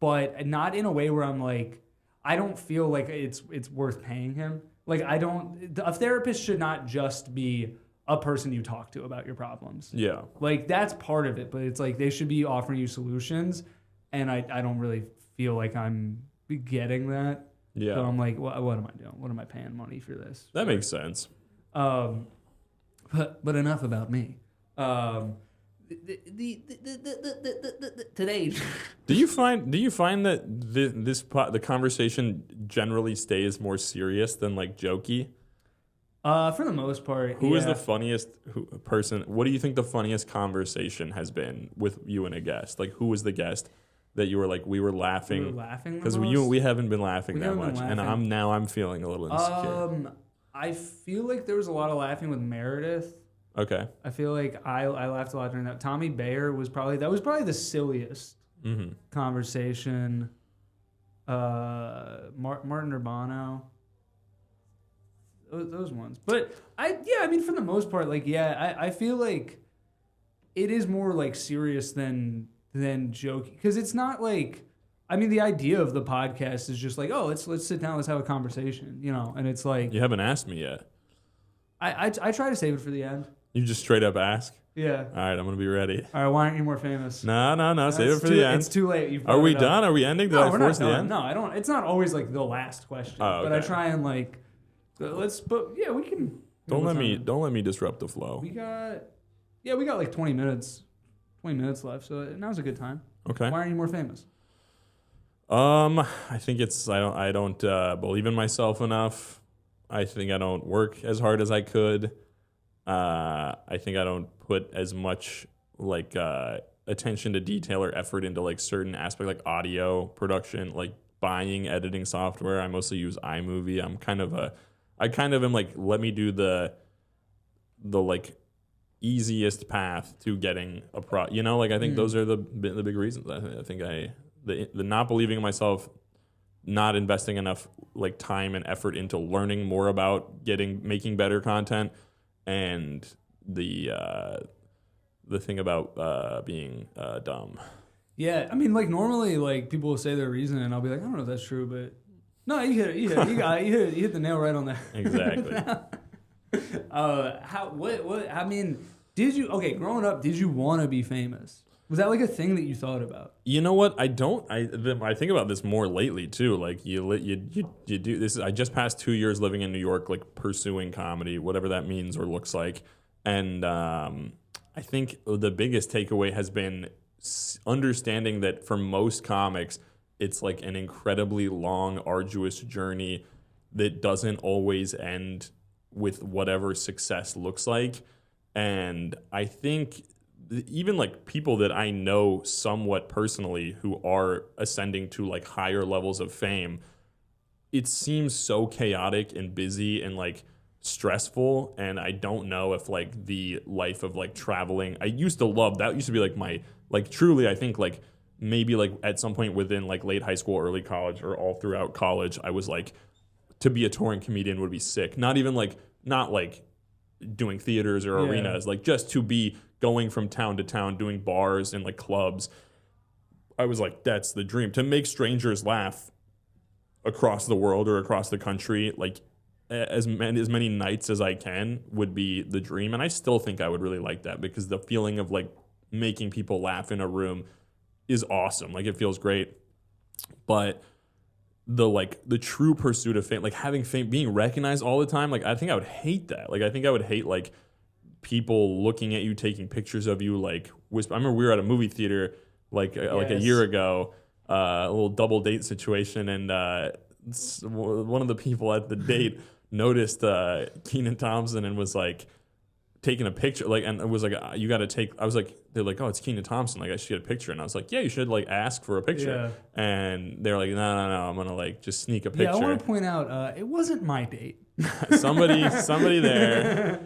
but not in a way where I'm like, I don't feel like it's worth paying him. Like a therapist should not just be a person you talk to about your problems. Yeah. Like, that's part of it, but it's like they should be offering you solutions, and I don't really feel like I'm getting that. Yeah. So I'm like, what am I doing? What am I paying money for this? That makes sense. But enough about me. Today. Do you find that the conversation generally stays more serious than like jokey? For the most part, Who is the funniest person? What do you think the funniest conversation has been with you and a guest? Like, who was the guest? that you were like we were We laughing were laughing because the we most? haven't been laughing We that haven't much, been and laughing. I'm feeling a little insecure. I feel like there was a lot of laughing with Meredith. Okay. I feel like I laughed a lot during that. Tommy Bayer was probably the silliest Mm-hmm. conversation. Martin Urbano. Those ones. But I mean for the most part, like I feel like it is more like serious than joking. Because it's not like, I mean, the idea of the podcast is just like, oh, let's sit down, let's have a conversation, you know. And it's like You haven't asked me yet. I try to save it for the end. You just straight up ask. Yeah. All right, I'm gonna be ready. All right, why aren't you more famous? No. Save It's it for the end. It's too late. You've Are brought we it up. done? Are we ending? Did No, I we're force not the done. end? No, I don't. It's not always like the last question. Oh, But I okay. try and like, but yeah, we can. Don't let me. me disrupt the flow. We got like 20 minutes left, so now's a good time. Okay. Why aren't you more famous? I think it's I don't believe in myself enough. I think I don't work as hard as I could. I think I don't put as much like attention to detail or effort into like certain aspects like audio production, like buying editing software. I mostly use iMovie. I kind of am like, let me do the like easiest path to getting a like I think those are the big reasons. I think the not believing in myself, not investing enough like time and effort into learning more about making better content, and the thing about being dumb. Yeah, I mean, like normally, like people will say their reason, and I'll be like, I don't know if that's true, but no, you hit it. You hit the nail right on there. Exactly. I mean, growing up, did you want to be famous? Was that like a thing that you thought about? You know what? I don't. I think about this more lately too. Like you do this. I just passed 2 years living in New York, like pursuing comedy, whatever that means or looks like. And I think the biggest takeaway has been understanding that for most comics, it's like an incredibly long, arduous journey that doesn't always end with whatever success looks like. And I think even like people that I know somewhat personally who are ascending to like higher levels of fame, it seems so chaotic and busy and like stressful. And I don't know if like the life of like traveling, I used to love that. Used to be like my, like truly, I think like maybe like at some point within like late high school, early college, or all throughout college, I was like, to be a touring comedian would be sick. Not like doing theaters or arenas, like just to be going from town to town, doing bars and like clubs. I was like, that's the dream. To make strangers laugh across the world or across the country, like as many nights as I can would be the dream. And I still think I would really like that because the feeling of like making people laugh in a room is awesome. Like it feels great. But the true pursuit of fame, like having fame, being recognized all the time, like I think I would hate that. Like I think I would hate like people looking at you, taking pictures of you, like I remember we were at a movie theater like a year ago, a little double date situation, and one of the people at the date noticed Kenan Thompson and was like taking a picture, like, and it was like, you got to take, I was like, they're like, oh, it's Kenan Thompson, like I should get a picture. And I was like, yeah, you should like ask for a picture. And they're like, no, I'm gonna like just sneak a picture. Yeah, I want to point out, it wasn't my date. somebody there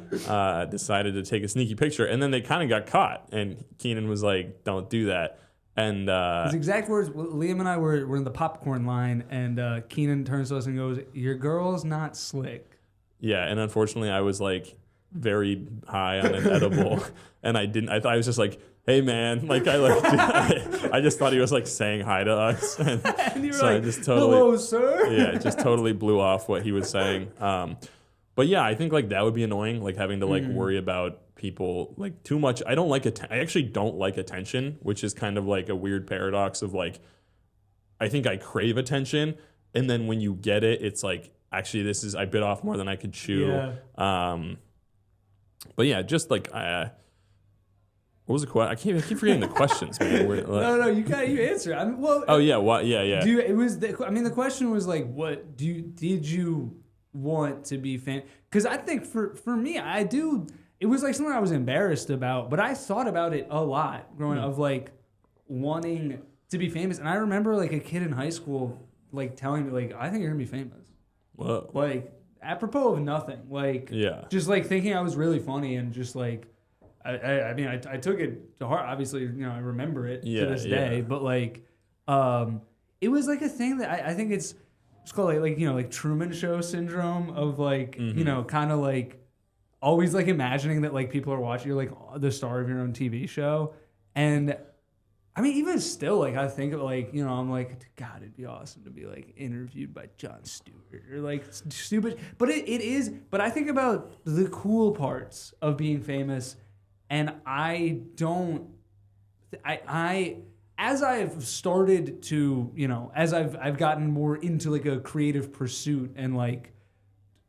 decided to take a sneaky picture, and then they kind of got caught, and Kenan was like, don't do that. And his exact words, Liam and I were in the popcorn line, and Kenan turns to us and goes, your girl's not slick. Yeah, and unfortunately I was like very high on an edible, and I thought I was just like, hey man, like I just thought he was like saying hi to us, and you were so like, I just totally, hello sir. Yeah, it just totally blew off what he was saying. But yeah, I think like that would be annoying, like having to like worry about people like too much. I don't like I actually don't like attention, which is kind of like a weird paradox of like, I think I crave attention, and then when you get it, it's like, actually I bit off more than I could chew. Yeah. But yeah, just like what was the question? I keep forgetting the questions, man. No, you answer. I mean, well. Oh yeah, what? Yeah. The question was like, what did you want to be fan? Because I think for me, I do. It was like something I was embarrassed about, but I thought about it a lot growing up, of like wanting to be famous. And I remember like a kid in high school like telling me like, I think you're gonna be famous. Whoa. Like apropos of nothing. Like just like thinking I was really funny and just like I mean I took it to heart. Obviously, you know, I remember it to this day. But like it was like a thing that I think it's called like you know like Truman Show syndrome of like you know kind of like always like imagining that like people are watching, you're like the star of your own TV show. And I mean, even still, like I think of like, you know, I'm like, God, it'd be awesome to be like interviewed by Jon Stewart or like stupid. But it is, but I think about the cool parts of being famous, and I don't, as I've started to, you know, as I've gotten more into like a creative pursuit and like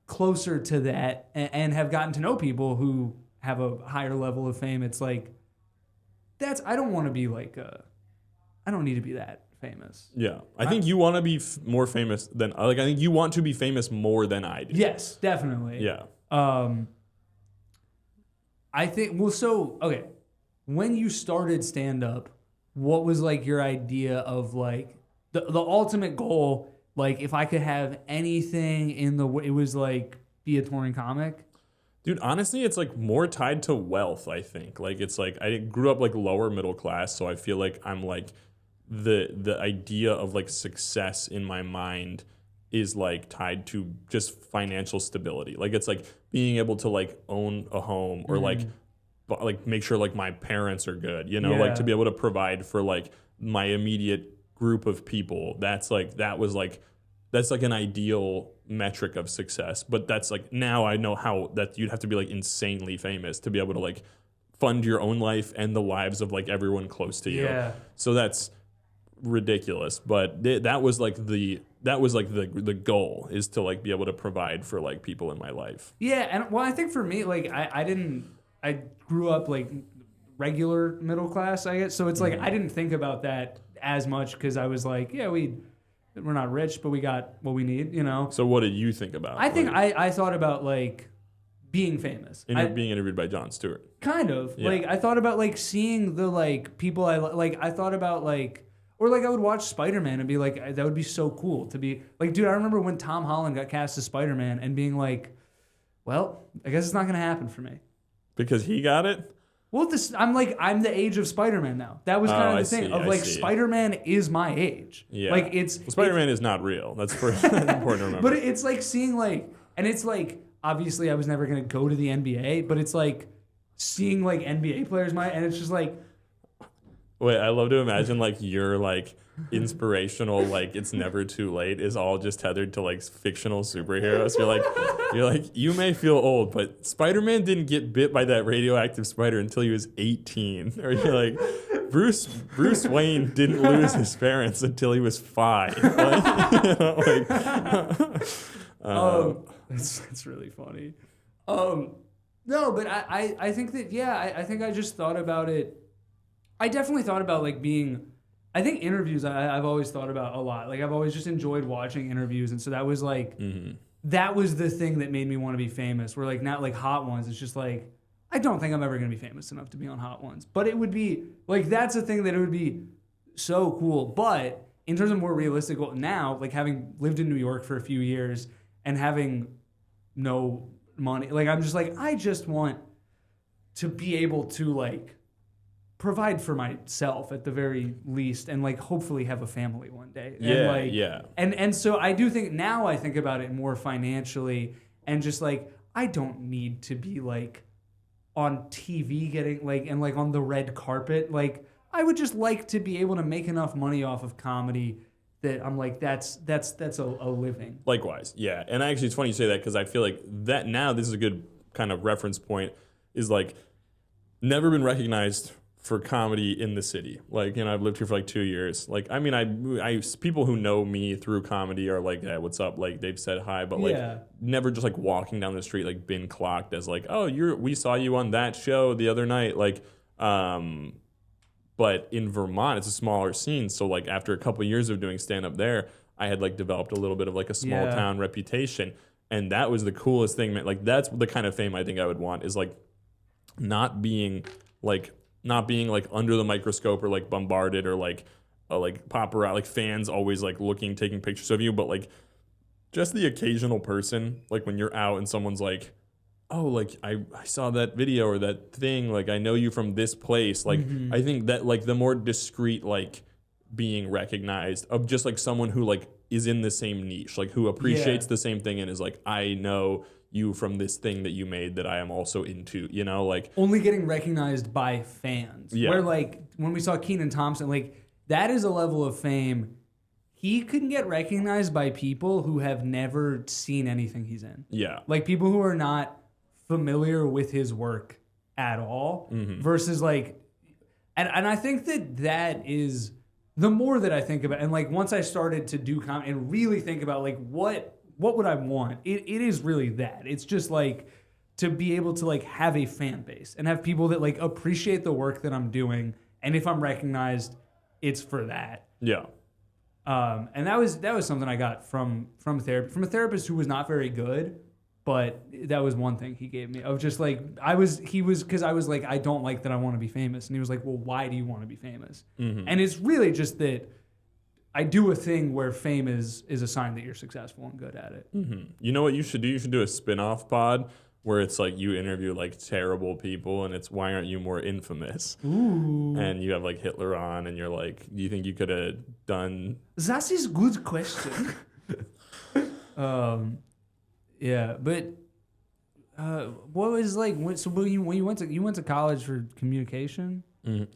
closer to that and have gotten to know people who have a higher level of fame, it's like, I don't want to be like I don't need to be that famous. Yeah. I think you want to be more famous than, like, I think you want to be famous more than I do. Yes, definitely. Yeah. I think, well, so, okay. When you started stand-up, what was like your idea of like the ultimate goal? Like if I could have anything it was like be a touring comic? Dude, honestly, it's like more tied to wealth, I think. Like it's like I grew up like lower middle class, so I feel like I'm like the idea of like success in my mind is like tied to just financial stability. Like it's like being able to like own a home or like make sure like my parents are good, you know, like to be able to provide for like my immediate group of people. That's like that's like an ideal metric of success. But that's like, now I know how that you'd have to be like insanely famous to be able to like fund your own life and the lives of like everyone close to you. Yeah. So that's ridiculous. But that was like the goal, is to like be able to provide for like people in my life. Yeah. And well, I think for me, like I grew up like regular middle class, I guess. So it's like, I didn't think about that as much because I was like, yeah, we're not rich, but we got what we need, you know? So what did you think about? I think I thought about, like, being famous. Being interviewed by Jon Stewart. Kind of. Yeah. Like, I thought about, like, seeing the, like, people I thought about, like, or, like, I would watch Spider-Man and be like, that would be so cool to be, like, dude, I remember when Tom Holland got cast as Spider-Man and being like, well, I guess it's not going to happen for me. Because he got it? Well, I'm the age of Spider-Man now. That was kind of the thing of like Spider-Man is my age. Yeah. Like Spider-Man is not real. That's important to remember. But it's like seeing like, and it's like, obviously I was never going to go to the NBA, but it's like seeing like NBA players and it's just like. Wait, I love to imagine like your like inspirational, like it's never too late is all just tethered to like fictional superheroes. You're like, you may feel old, but Spider-Man didn't get bit by that radioactive spider until he was 18. Or you're like, Bruce Wayne didn't lose his parents until he was 5. It's really funny. No, but I think that, I think I just thought about it. I definitely thought about like I think interviews I've always thought about a lot. Like I've always just enjoyed watching interviews. And so that was like, that was the thing that made me want to be famous. Where like not like Hot Ones, it's just like, I don't think I'm ever going to be famous enough to be on Hot Ones. But it would be, like that's a thing that it would be so cool. But in terms of more realistic, now, like having lived in New York for a few years and having no money, like I'm just like, I just want to be able to like, provide for myself at the very least and like hopefully have a family one day. And so I do think now I think about it more financially and just like I don't need to be like on TV getting like and like on the red carpet. Like I would just like to be able to make enough money off of comedy that I'm like that's a living. Likewise. Yeah. And actually it's funny you say that because I feel like that now this is a good kind of reference point is like never been recognized for comedy in the city. Like, you know, I've lived here for like 2 years. Like, I mean, I people who know me through comedy are like, hey, what's up? Like, they've said hi, but like, never just like walking down the street, like been clocked as like, oh, we saw you on that show the other night. Like, but in Vermont, it's a smaller scene. So like after a couple of years of doing stand up there, I had like developed a little bit of like a small town reputation. And that was the coolest thing, man. Like, that's the kind of fame I think I would want is like not being like under the microscope or like bombarded or like like paparazzi, like fans always like looking, taking pictures of you, but like just the occasional person, like when you're out and someone's like, oh, like I saw that video or that thing, like I know you from this place. Like I think that like the more discreet like being recognized of just like someone who like is in the same niche, like who appreciates the same thing and is like, I know you from this thing that you made that I am also into, you know, like only getting recognized by fans. Yeah. Where like when we saw Kenan Thompson, like that is a level of fame. He couldn't get recognized by people who have never seen anything he's in. Yeah. Like people who are not familiar with his work at all versus like, and I think that is the more that I think about, and like once I started to do comedy and really think about like what would I want, it is really that. It's just like to be able to like have a fan base and have people that like appreciate the work that I'm doing, and if I'm recognized, it's for that. Yeah. And that was something I got from therapy, from a therapist who was not very good, but that was one thing he gave me of just like because I was like, I don't like that I want to be famous, and he was like, well, why do you want to be famous? And it's really just that I do a thing where fame is a sign that you're successful and good at it. You know what you should do? You should do a spin-off pod where it's like you interview like terrible people and it's why aren't you more infamous? Ooh. And you have like Hitler on and you're like, do you think you could have done... That is good question. Yeah, but what was like when you went to college for communication?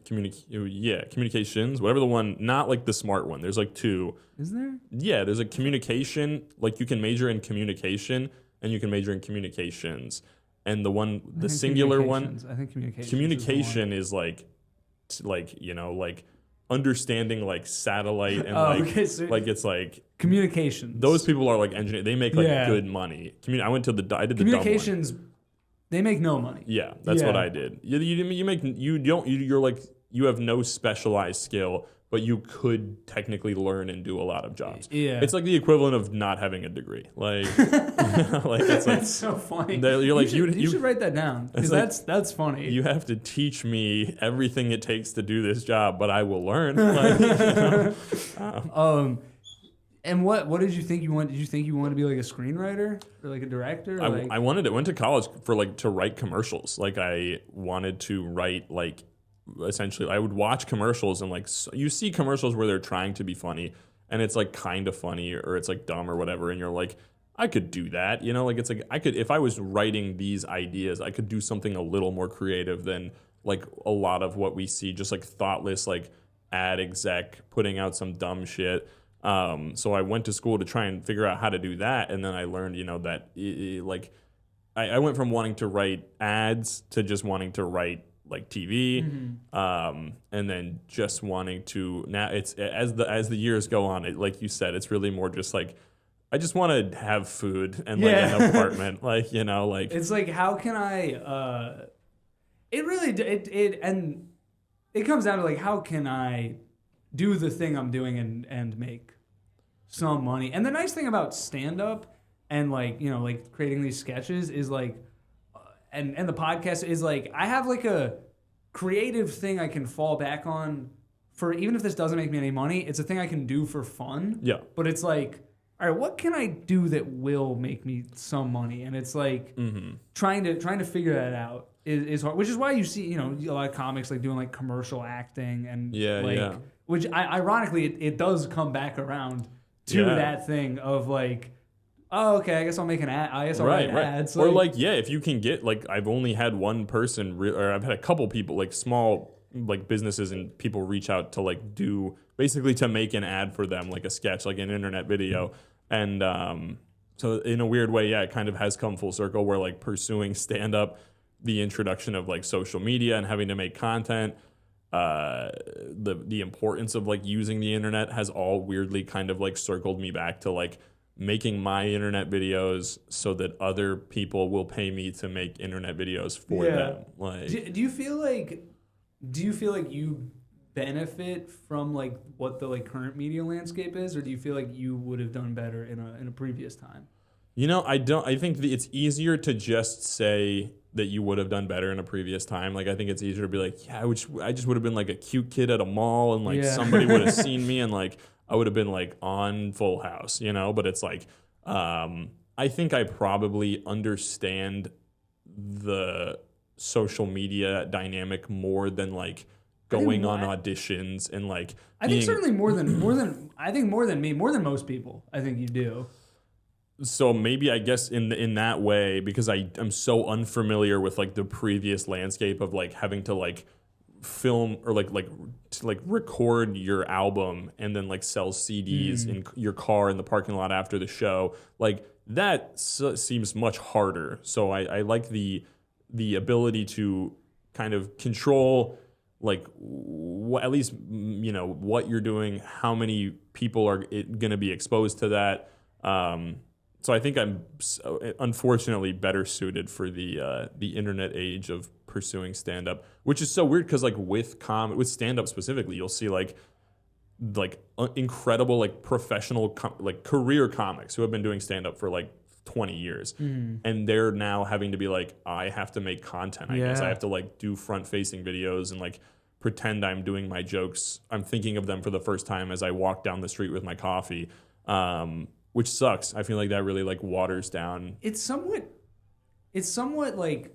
Communications, whatever the one, not like the smart one. There's like two. Is there? Yeah, there's a communication, like you can major in communication and you can major in communications. And the singular one, I think communication is like, you know, like understanding like satellite and okay, so like it's like communications. those people are like engineers. They make like good money. I did the dumb one. Communications. They make no money. Yeah, that's what I did. You're like, you have no specialized skill, but you could technically learn and do a lot of jobs. Yeah, it's like the equivalent of not having a degree. Like, like it's like that's so funny. You're like you should write that down because that's funny. You have to teach me everything it takes to do this job, but I will learn. Like, you know? And what did you think you want? Did you think you wanted to be like a screenwriter or like a director? I went to college for like to write commercials. Like I wanted to write like essentially I would watch commercials and like you see commercials where they're trying to be funny and it's like kind of funny or it's like dumb or whatever and you're like I could do that, you know, like it's like I could if I was writing these ideas I could do something a little more creative than like a lot of what we see just like thoughtless like ad exec putting out some dumb shit. So I went to school to try and figure out how to do that. And then I learned, you know, that like I went from wanting to write ads to just wanting to write like TV. And then just wanting to now it's as the years go on, it, like you said, it's really more just like, I just want to have food and like an apartment. Like, you know, like it's like, how can I, and it comes down to like, how can I do the thing I'm doing and make some money. And the nice thing about stand-up and like, you know, like creating these sketches is like, and the podcast is like, I have like a creative thing I can fall back on for, even if this doesn't make me any money, it's a thing I can do for fun. Yeah. But it's like, all right, what can I do that will make me some money? And it's like trying to figure that out is hard, which is why you see, you know, a lot of comics like doing like commercial acting and which ironically it does come back around to that thing of like, oh, okay, I guess I'll make an ad. I guess I'll write ads. Or like, if you can get like, I've only had one person, or I've had a couple people, like small like businesses and people reach out to like do basically to make an ad for them, like a sketch, like an internet video, and so in a weird way, it kind of has come full circle where like pursuing stand up, the introduction of like social media and having to make content. The importance of like using the internet has all weirdly kind of like circled me back to like making my internet videos so that other people will pay me to make internet videos for them. Like, do you feel like you benefit from like what the like current media landscape is, or do you feel like you would have done better in a previous time? You know, I don't. I think it's easier to just say that you would have done better in a previous time. Like, I think it's easier to be like, yeah, I just would have been like a cute kid at a mall, and like somebody would have seen me, and like I would have been like on Full House, you know? But it's like, I think I probably understand the social media dynamic more than like going on auditions and like. I think certainly more than me, more than most people. I think you do. So maybe I guess in that way, because I'm so unfamiliar with like the previous landscape of like having to like film or like record your album and then like sell CDs in your car in the parking lot after the show, like that seems much harder. So I like the ability to kind of control like at least, you know, what you're doing, how many people are going to be exposed to that. So I think I'm unfortunately better suited for the internet age of pursuing stand-up, which is so weird because like with stand-up specifically, you'll see like incredible like professional like career comics who have been doing stand-up for like 20 years, and they're now having to be like, I have to make content. I guess I have to like do front-facing videos and like pretend I'm doing my jokes. I'm thinking of them for the first time as I walk down the street with my coffee. Which sucks. I feel like that really like waters down. It's somewhat like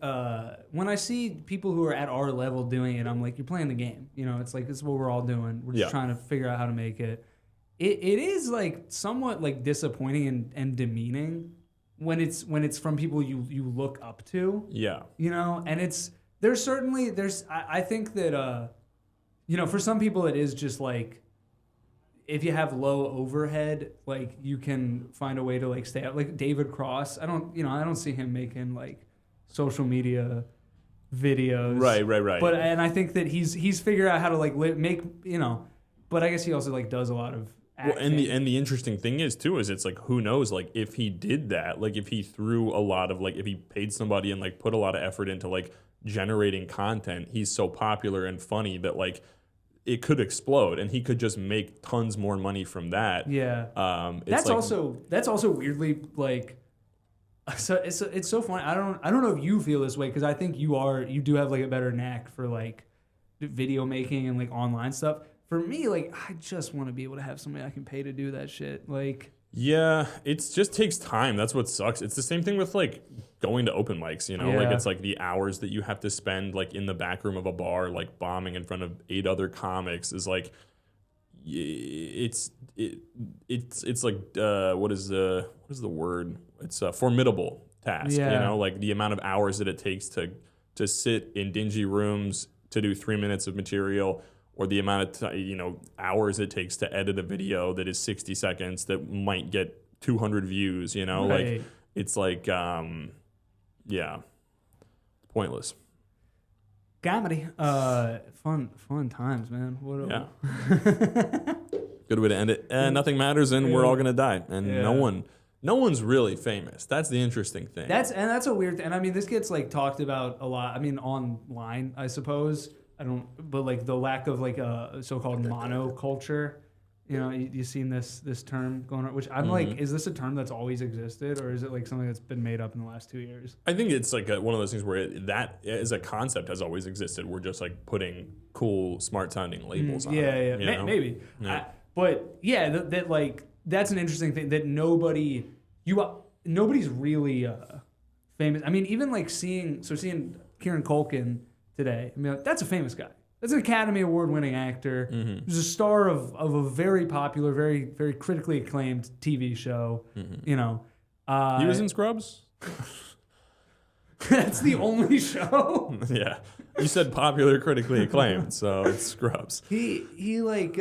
when I see people who are at our level doing it, I'm like, you're playing the game. You know, it's like, this is what we're all doing. We're just trying to figure out how to make it. It is like somewhat like disappointing and demeaning when it's from people you look up to. Yeah. You know, and I think that you know, for some people it is just like, if you have low overhead, like you can find a way to like stay out. Like David Cross, I don't see him making like social media videos. Right. But and I think that he's figured out how to like make, you know. But I guess he also like does a lot of acting. Well, and the interesting thing is too is it's like, who knows, like if he did that, like if he threw a lot of like, if he paid somebody and like put a lot of effort into like generating content, he's so popular and funny that like it could explode, and he could just make tons more money from that. Yeah, that's also weirdly like. So it's so funny. I don't know if you feel this way, because I think you do have like a better knack for like video making and like online stuff. For me, like I just want to be able to have somebody I can pay to do that shit. Like. Yeah, it just takes time. That's what sucks. It's the same thing with like going to open mics, you know, like it's like the hours that you have to spend like in the back room of a bar, like bombing in front of 8 other comics is like, it's like, what is the word? It's a formidable task, you know, like the amount of hours that it takes to sit in dingy rooms to do 3 minutes of material, or the amount of hours it takes to edit a video that is 60 seconds that might get 200 views, you know, like it's like, pointless. Comedy, fun times, man. Good way to end it. And nothing matters, and we're all gonna die, and no one's really famous. That's the interesting thing. That's a weird thing. And I mean, this gets like talked about a lot. I mean, online, I suppose. But like the lack of like a so-called monoculture, you know, you've seen this term going on, which I'm like, is this a term that's always existed, or is it like something that's been made up in the last 2 years? I think it's like one of those things where that as a concept has always existed. We're just like putting cool, smart sounding labels on it. Yeah, maybe. Yeah. That like, that's an interesting thing that nobody's really famous. I mean, even like seeing Kieran Culkin today, I mean, like, that's a famous guy. That's an Academy Award-winning actor. He's a star of a very popular, very, very critically acclaimed TV show. You know, he was in Scrubs. That's the only show. Yeah, you said popular, critically acclaimed, so it's Scrubs. He like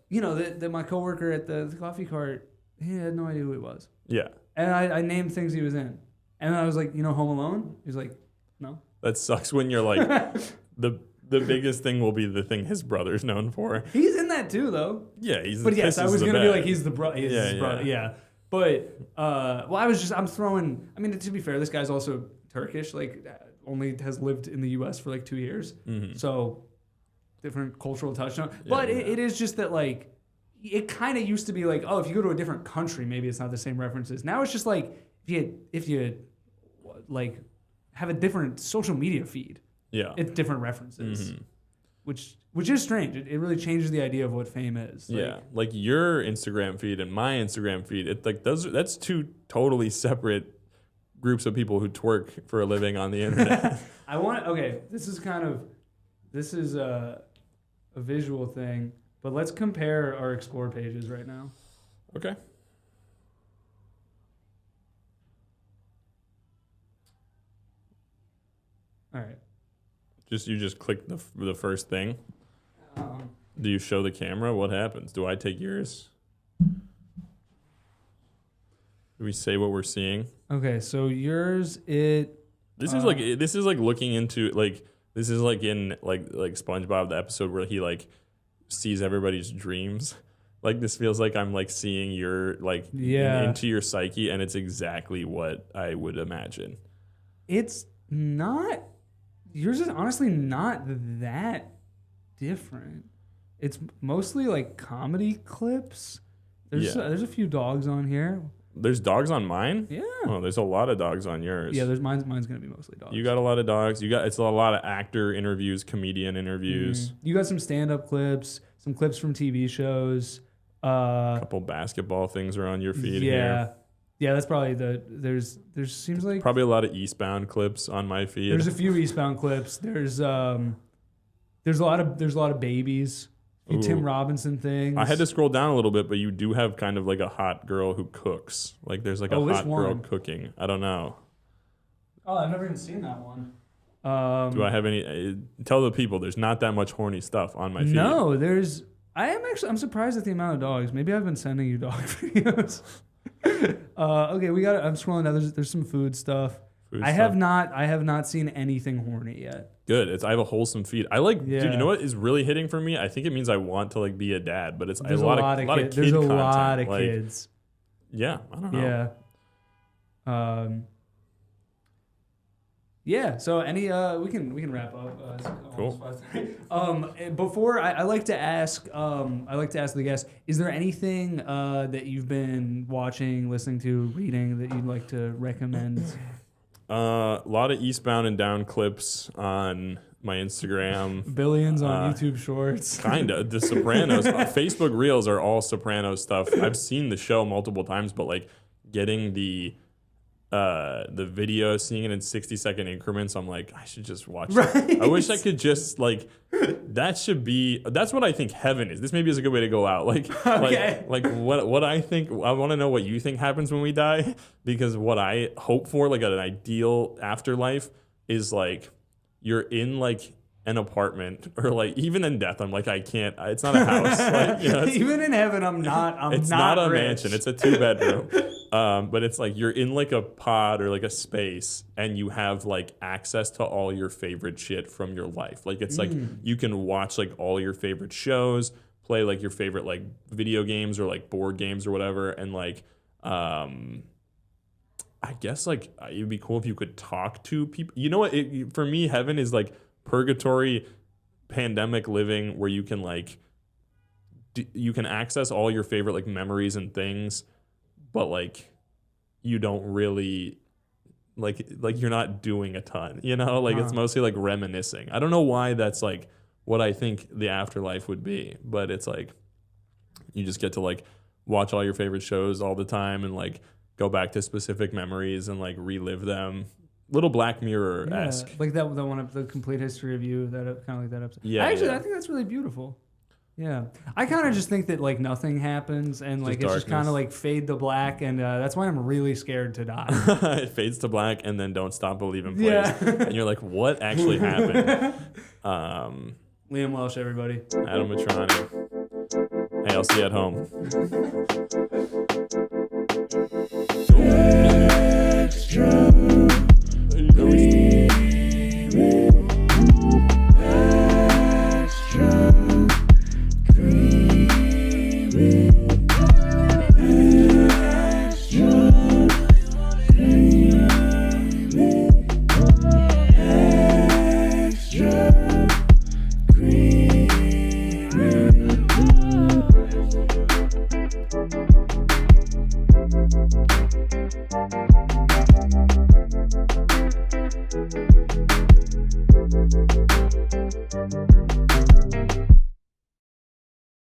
you know, that my coworker at the coffee cart, he had no idea who he was. Yeah, and I named things he was in, and I was like, you know, Home Alone. He's like, no. That sucks when you're like, the biggest thing will be the thing his brother's known for. He's in that too, though. Yeah, he's. But yes, I was gonna be like, he's the brother. His brother. Yeah, but I'm throwing. I mean, to be fair, this guy's also Turkish. Like, only has lived in the U.S. for like 2 years, so different cultural touchstone. But it is just that like, it kind of used to be like, oh, if you go to a different country, maybe it's not the same references. Now it's just like if you like have a different social media feed. Yeah. It's different references, which is strange. It really changes the idea of what fame is. Yeah, like your Instagram feed and my Instagram feed, it like that's two totally separate groups of people who twerk for a living on the internet. This is a visual thing, but let's compare our Explore pages right now. Okay. All right. You just click the first thing. Do you show the camera? What happens? Do I take yours? Do we say what we're seeing? Okay, so yours This is like looking into like this is like in like SpongeBob, the episode where he like sees everybody's dreams. Like this feels like I'm like seeing your like into your psyche, and it's exactly what I would imagine. It's not. Yours is honestly not that different. It's mostly like comedy clips. There's a few dogs on here. There's dogs on mine? Yeah. Oh, there's a lot of dogs on yours. Yeah, mine's gonna be mostly dogs. You got a lot of dogs. It's a lot of actor interviews, comedian interviews. You got some stand-up clips, some clips from TV shows. A couple basketball things are on your feed here. Yeah, that's probably there's seems like probably a lot of Eastbound clips on my feed. There's a few Eastbound clips. There's a lot of babies. Tim Robinson things. I had to scroll down a little bit, but you do have kind of like a hot girl who cooks. Like there's like a hot girl cooking. I don't know. Oh, I've never even seen that one. Do I have any? Tell the people there's not that much horny stuff on my feed. No, I'm surprised at the amount of dogs. Maybe I've been sending you dog videos. Okay, I'm scrolling down. There's some food stuff. I have not seen anything horny yet. Good. I have a wholesome feed. Dude, you know what is really hitting for me? I think it means I want to like be a dad, but there's a lot of kid There's a content. lot of kids. Yeah, I don't know. Yeah. Yeah, so we can wrap up. Cool. Before I like to ask the guests, is there anything that you've been watching, listening to, reading that you'd like to recommend? A lot of Eastbound and Down clips on my Instagram. Billions on YouTube Shorts. Kinda. The Sopranos. Facebook Reels are all Sopranos stuff. I've seen the show multiple times, but like getting the video, seeing it in 60-second increments, I'm like, I should just watch it. I wish I could just like that's what I think heaven is. This maybe is a good way to go out. Like what I think, I want to know what you think happens when we die, because what I hope for, like an ideal afterlife, is like you're in like an apartment, or like even in death, I'm like, I can't. It's not a house. Like, even in heaven, it's not a rich. mansion. It's a 2-bedroom. But it's like you're in like a pod or like a space, and you have like access to all your favorite shit from your life. Like it's like you can watch like all your favorite shows, play like your favorite like video games or like board games or whatever, and like I guess like it'd be cool if you could talk to people. You know what? For me, heaven is like purgatory pandemic living, where you can like you can access all your favorite like memories and things, but like you don't really like you're not doing a ton, it's mostly like reminiscing. I don't know why that's like what I think the afterlife would be, but it's like you just get to like watch all your favorite shows all the time and like go back to specific memories and like relive them. Little Black Mirror-esque. Yeah, like that one of the Complete History of You, that kind of like that episode. Yeah, I think that's really beautiful. Yeah, I kind of just think that like nothing happens, and like it's just kind of like fade to black, and that's why I'm really scared to die. It fades to black, and then Don't Stop Believing plays, and you're like, what actually happened? Liam Welsh, everybody. Adam Matrani. Hey, I'll see you at home.